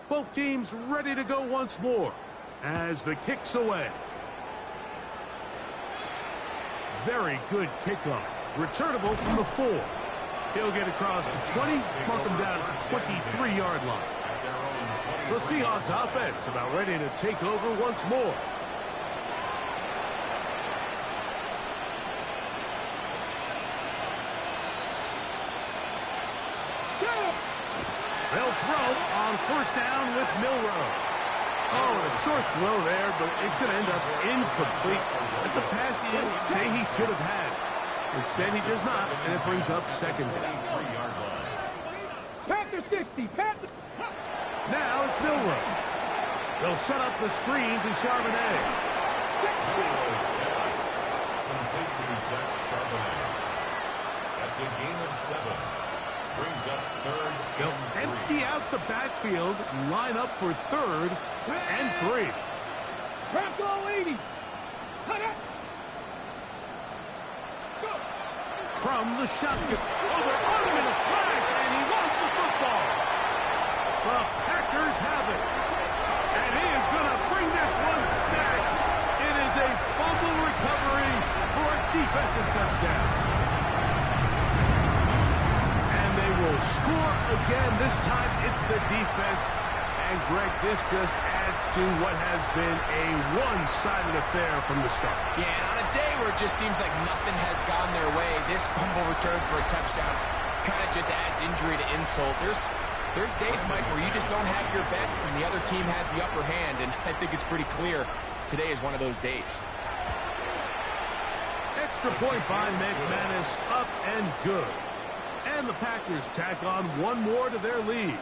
Both teams ready to go once more as the kick's away. Very good kickoff. Returnable from the 4. He'll get across the 20, mark him down at the 23-yard line. The Seahawks offense about ready to take over once more. They'll throw on 1st down with Milrow. Oh, a short throw there, but it's going to end up incomplete. That's a pass he didn't say he should have had. Instead, he does not, and it brings up 2nd down. Panther 60. Panther. Now it's Milrow. They'll set up the screens as Charbonnet. Complete to Zach Charbonnet. That's a gain of 7. Brings up 3rd They'll and 3. empty out the backfield, line up for 3rd and 3. Bronco 80. From the shotgun. Oh, they're on him in a flash, and he lost the football. The Packers have it. And he is going to bring this one back. It is a fumble recovery for a defensive touchdown. And they will score again. This time it's the defense. And, Greg, this just adds to what has been a one-sided affair from the start. Yeah, and on a day where it just seems like nothing has gone their way, this fumble return for a touchdown kind of just adds injury to insult. There's days, Mike, where you just don't have your best and the other team has the upper hand, and I think it's pretty clear today is one of those days. Extra point by McManus, up and good. And the Packers tack on one more to their lead.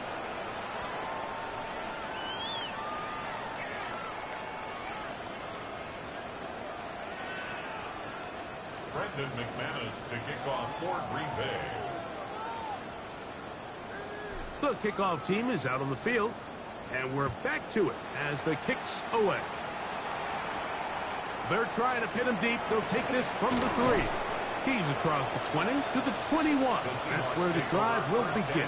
Brendan McManus to kick off for Green Bay. The kickoff team is out on the field, and we're back to it as the kick's away. They're trying to pin him deep. They'll take this from the 3. He's across the 20 to the 21. That's where the drive will begin.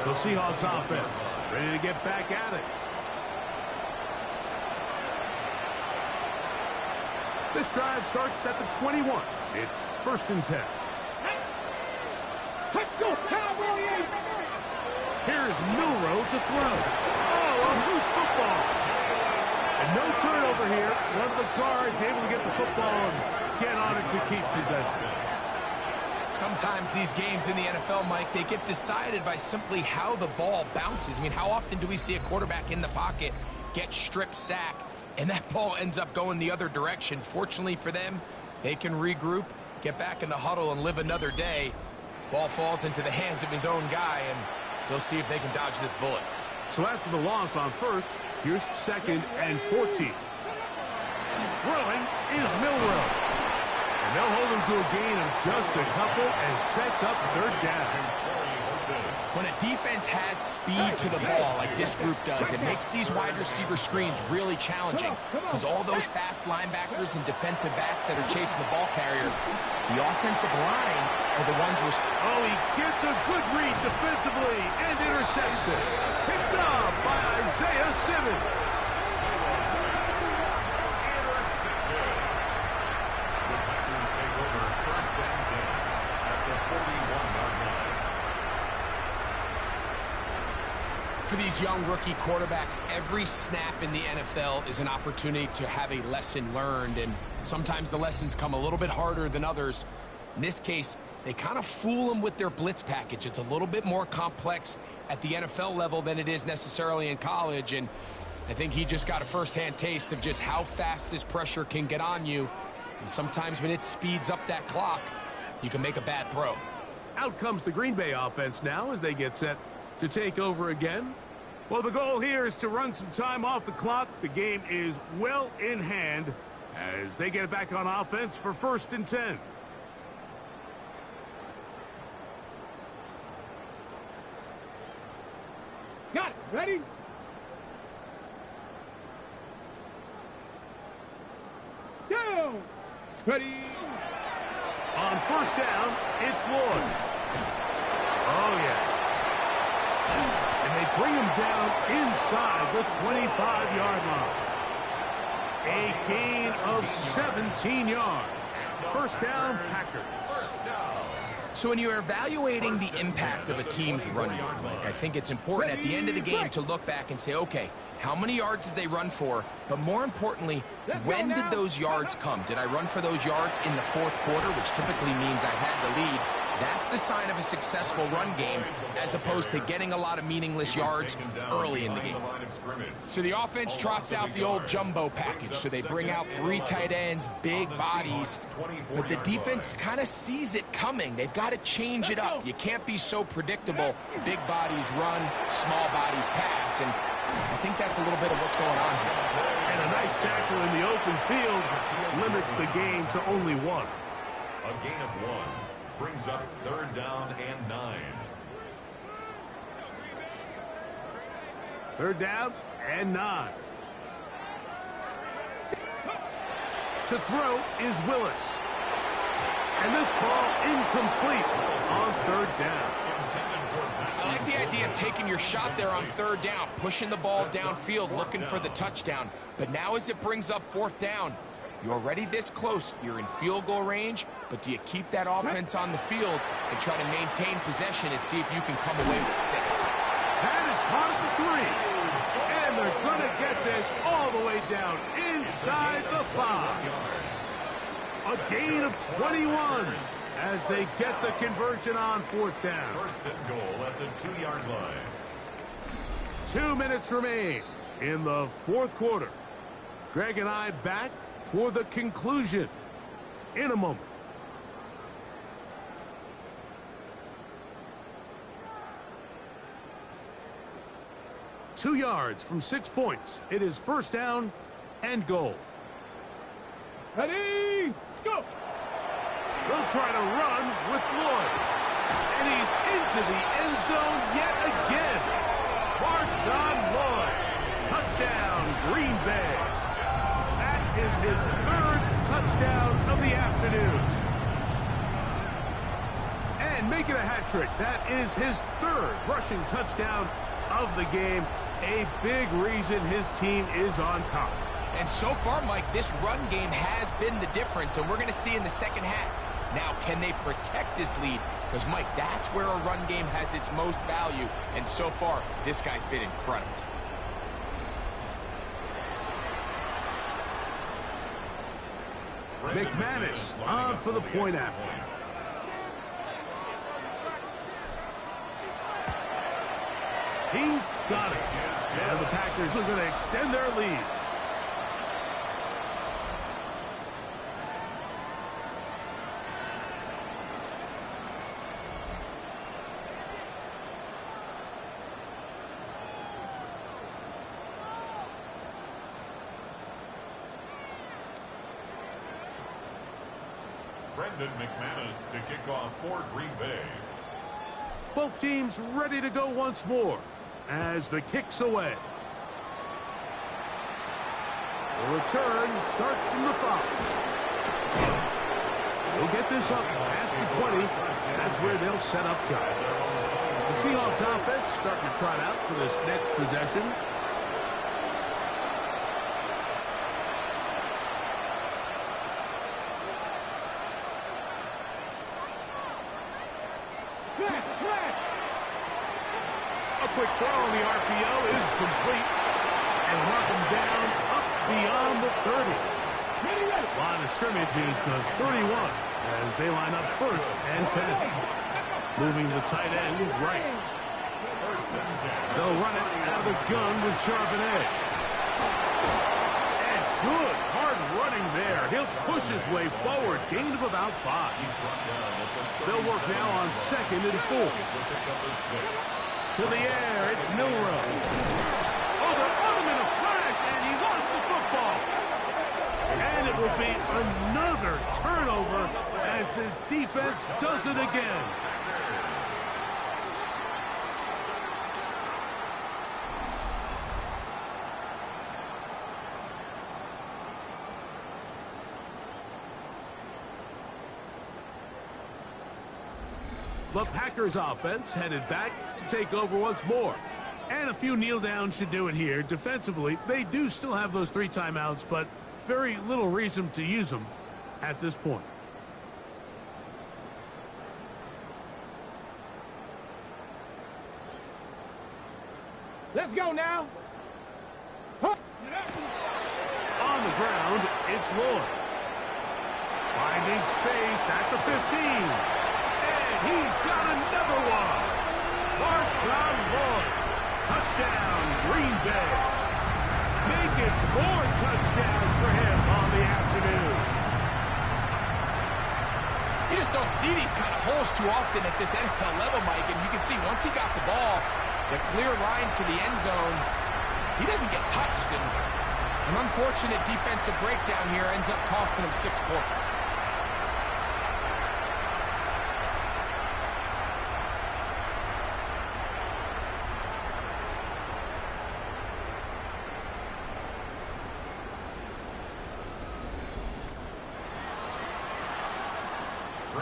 The Seahawks offense ready to get back at it. This drive starts at the 21. It's 1st and 10. Let's go, Cowboys! Here's Milrow to throw. Oh, a loose football. And no turnover here. One of the guards able to get the football and get on it to keep possession. Sometimes these games in the NFL, Mike, they get decided by simply how the ball bounces. I mean, how often do we see a quarterback in the pocket get strip sack, and that ball ends up going the other direction? Fortunately for them, they can regroup, get back in the huddle, and live another day. Ball falls into the hands of his own guy, and they'll see if they can dodge this bullet. So after the loss on 1st, here's 2nd and 14. Throwing is Milrow. And they'll hold him to a gain of just a couple and sets up 3rd down. When a defense has speed to the ball like this group does, it makes these wide receiver screens really challenging because all those fast linebackers and defensive backs that are chasing the ball carrier, the offensive line are the ones responsible. Oh, he gets a good read defensively and intercepts it. Picked off by Isaiah Simmons. For these young rookie quarterbacks, every snap in the NFL is an opportunity to have a lesson learned, and sometimes the lessons come a little bit harder than others. In this case, they kind of fool them with their blitz package. It's a little bit more complex at the NFL level than it is necessarily in college, and I think he just got a first-hand taste of just how fast this pressure can get on you, and sometimes when it speeds up that clock, you can make a bad throw. Out comes the Green Bay offense now as they get set to take over again. Well, the goal here is to run some time off the clock. The game is well in hand as they get it back on offense for 1st and 10. Got it. Ready? Down. Ready? On 1st down, it's Lloyd. Oh, yeah. And they bring him down inside the 25-yard line. A gain of 17 yards. 1st down, Packers. So when you're evaluating the impact of a team's run yard, Mike, I think it's important at the end of the game to look back and say, okay, how many yards did they run for? But more importantly, when did those yards come? Did I run for those yards in the 4th quarter, which typically means I had the lead? That's the sign of a successful run game, as opposed to getting a lot of meaningless yards early in the game. So the offense trots out the old jumbo package. So they bring out 3 tight ends, big bodies, but the defense kind of sees it coming. They've got to change it up. You can't be so predictable. Big bodies run, small bodies pass, and I think that's a little bit of what's going on here. And a nice tackle in the open field limits the game to only 1. A gain of 1 brings up 3rd down and 9. 3rd down and 9. To throw is Willis. And this ball incomplete on 3rd down. I like the idea of taking your shot there on 3rd down, pushing the ball downfield, looking for the touchdown. But now as it brings up 4th down, you're already this close. You're in field goal range, but do you keep that offense on the field and try to maintain possession and see if you can come away with 6? That is caught at the 3. And they're going to get this all the way down inside the 5. A gain of 21 as they get the conversion on 4th down. 1st and goal at the 2-yard line. 2 minutes remain in the 4th quarter. Greg and I back for the conclusion in a moment. Two yards from 6 points. It is 1st down and goal. Ready? Let's go. They'll try to run with Lloyd. And he's into the end zone yet again. Marshawn Lloyd. Touchdown, Green Bay. That is his third touchdown of the afternoon. And making a hat trick. That is his third rushing touchdown of the game. A big reason his team is on top. And so far, Mike, this run game has been the difference, and we're going to see in the second half. Now, can they protect this lead? Because, Mike, that's where a run game has its most value, and so far, this guy's been incredible. McManus on for the point after. He's got it. And the Packers are going to extend their lead. Brendan McManus to kick off for Green Bay. Both teams ready to go once more as the kick's away. The return starts from the 5. They'll get this up past the 20. That's where they'll set up shop. The Seahawks offense starting to trot out for this next possession. A quick throw on the RPO is complete. And mark him down up beyond the 30. Line of scrimmage is the 31 as they line up first and 10. Moving the tight end right. They'll run it out of the gun with Charbonnet. And good hard running there. He'll push his way forward. Gain of about 5. They'll work now on 2nd and 4. To the air, it's Milrow. Oh, they're on him in a flash, and he lost the football. And it will be another turnover as this defense does it again. The Packers offense headed back to take over once more. And a few kneel downs should do it here. Defensively, they do still have those 3 timeouts, but very little reason to use them at this point. Let's go now. On the ground, it's Lloyd. Finding space at the 15. He's got another one. Marshawn Lloyd. Touchdown, Green Bay. Make it 4 touchdowns for him on the afternoon. You just don't see these kind of holes too often at this NFL level, Mike. And you can see once he got the ball, the clear line to the end zone, he doesn't get touched. And an unfortunate defensive breakdown here ends up costing him 6 points.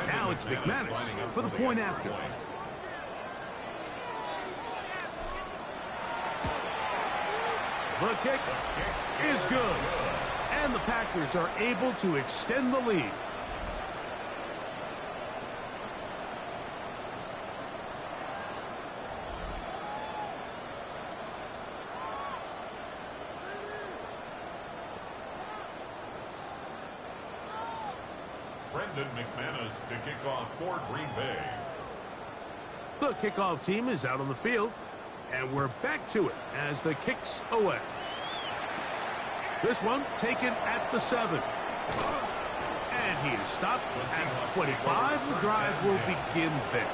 Now it's McManus for the point after. The kick is good. And the Packers are able to extend the lead. Brendan McManus to kick off for Green Bay. The kickoff team is out on the field, and we're back to it as the kick's away. This one taken at the 7. And he is stopped at 25. The drive will begin there.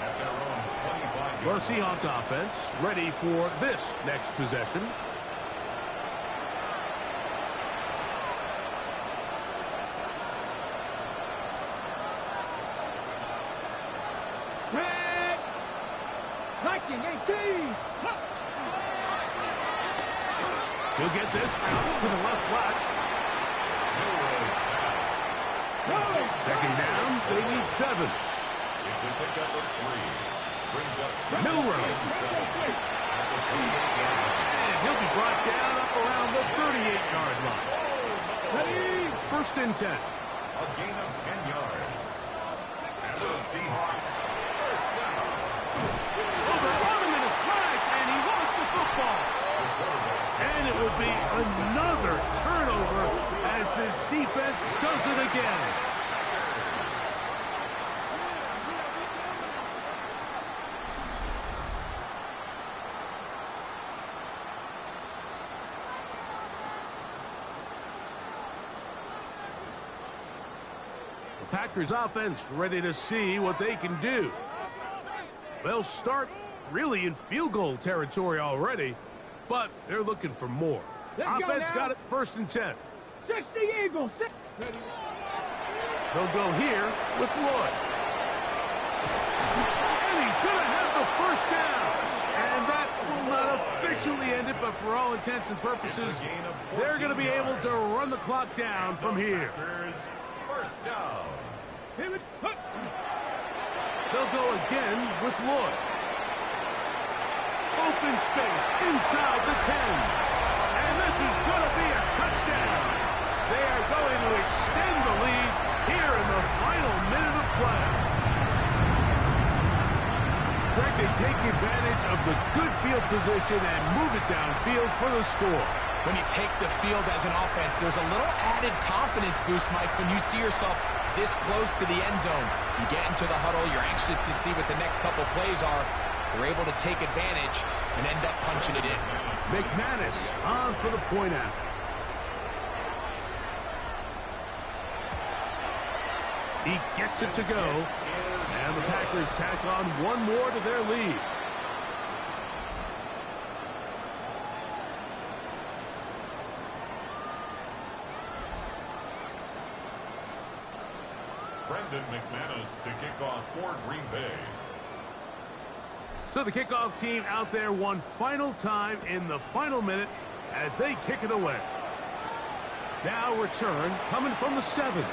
The Seahawks offense ready for this next possession. Red! 1918! He'll get this out to the left flat. Second down, they need 7. It's a pickup of 3. Brings up 7. Milrose. And he'll be brought down up around the 38-yard line. First and 10. A gain of 10 yards. And the Seahawks first down. Overrun him in a flash, and he lost the football. And it will be another turnover as this defense does it again. The Packers offense ready to see what they can do. They'll start really in field goal territory already, but they're looking for more. Offense got it first and 10. 60 Eagles. They'll go here with Lloyd. And he's going to have the first down. And that will not officially end it, but for all intents and purposes, they're going to be able to run the clock down from here. First down. They'll go again with Lloyd. Open space inside the 10. And this is going to be a touchdown. They are going to extend the lead here in the final minute of play. Greg, they take advantage of the good field position and move it downfield for the score. When you take the field as an offense, there's a little added confidence boost, Mike, when you see yourself this close to the end zone. You get into the huddle, you're anxious to see what the next couple plays are. They're able to take advantage and end up punching it in. McManus on for the point after. He gets it to go. And the Packers tack on one more to their lead. Brendan McManus to kick off for Green Bay. So the kickoff team out there one final time in the final minute as they kick it away. Now return coming from the 7.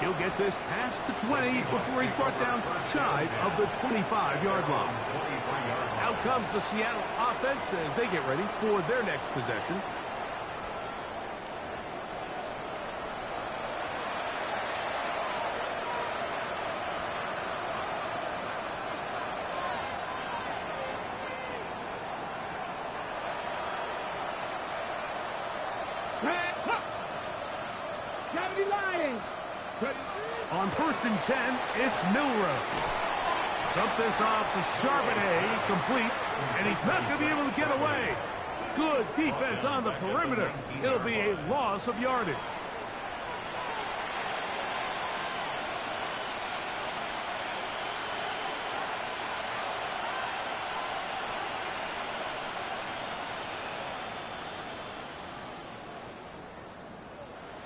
He'll get this past the 20 before he's brought down shy of the 25-yard line. Out comes the Seattle offense as they get ready for their next possession. On first and 10, it's Milrose. Dump this off to Charbonnet, complete, and he's not going to be able to get away. Good defense on the perimeter. It'll be a loss of yardage.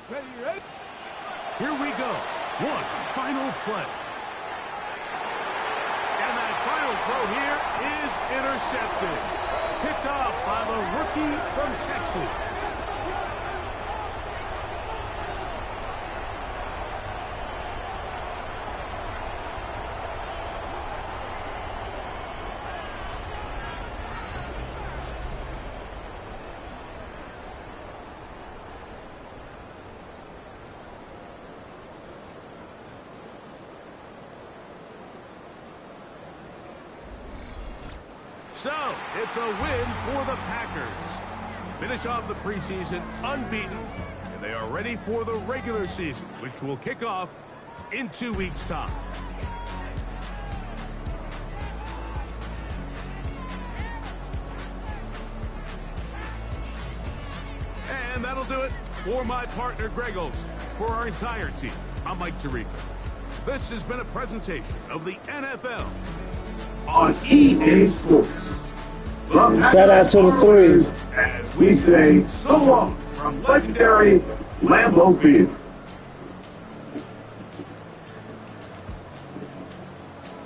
Ready? Here we go. One final play. And that final throw here is intercepted. Picked off by the rookie from Texas. So, it's a win for the Packers. Finish off the preseason unbeaten, and they are ready for the regular season, which will kick off in 2 weeks' time. And that'll do it for my partner, Greg Olson. For our entire team, I'm Mike Tirico. This has been a presentation of the NFL on EA Sports. Shout out to the 3. As we say so long from legendary Lambeau Field.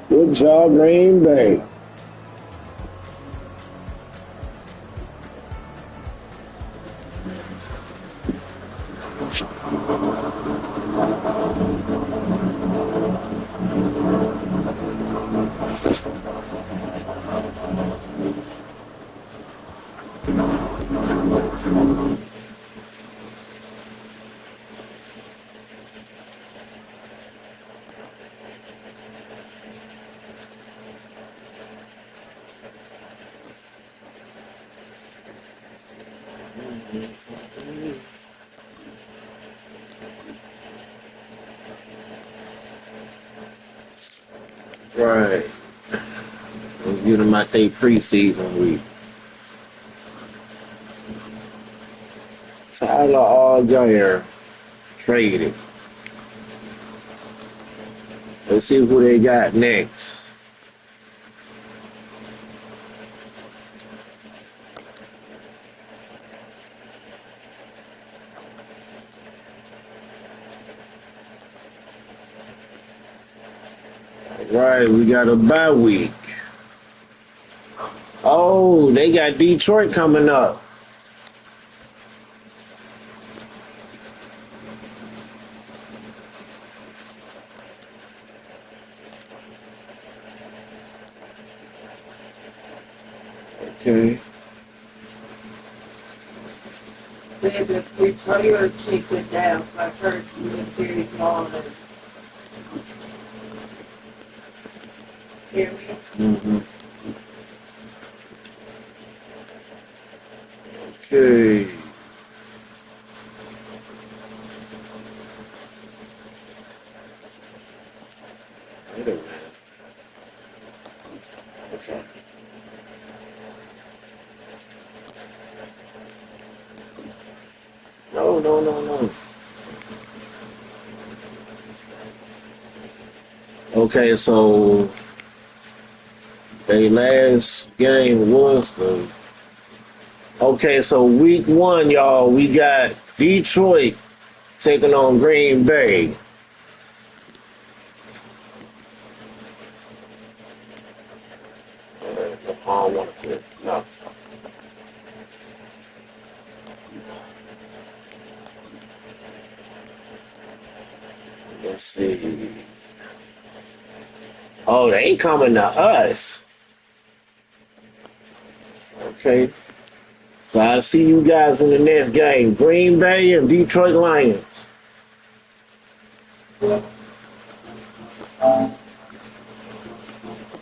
Good job, Green Bay. Right. Let's get them out their preseason week. Tyler Allgeier traded. Let's see who they got next. Right, we got a bye week. Oh, they got Detroit coming up. Okay. Maybe if we tell your chick went down, so I heard you and Jerry on it. Hear me? Mm-hmm. Okay. Wait a minute. Okay. No. Okay, so their last game was the. Okay, so week 1, y'all, we got Detroit taking on Green Bay. I don't want to play. No. Let's see. Oh, they ain't coming to us. Okay. So I'll see you guys in the next game. Green Bay and Detroit Lions.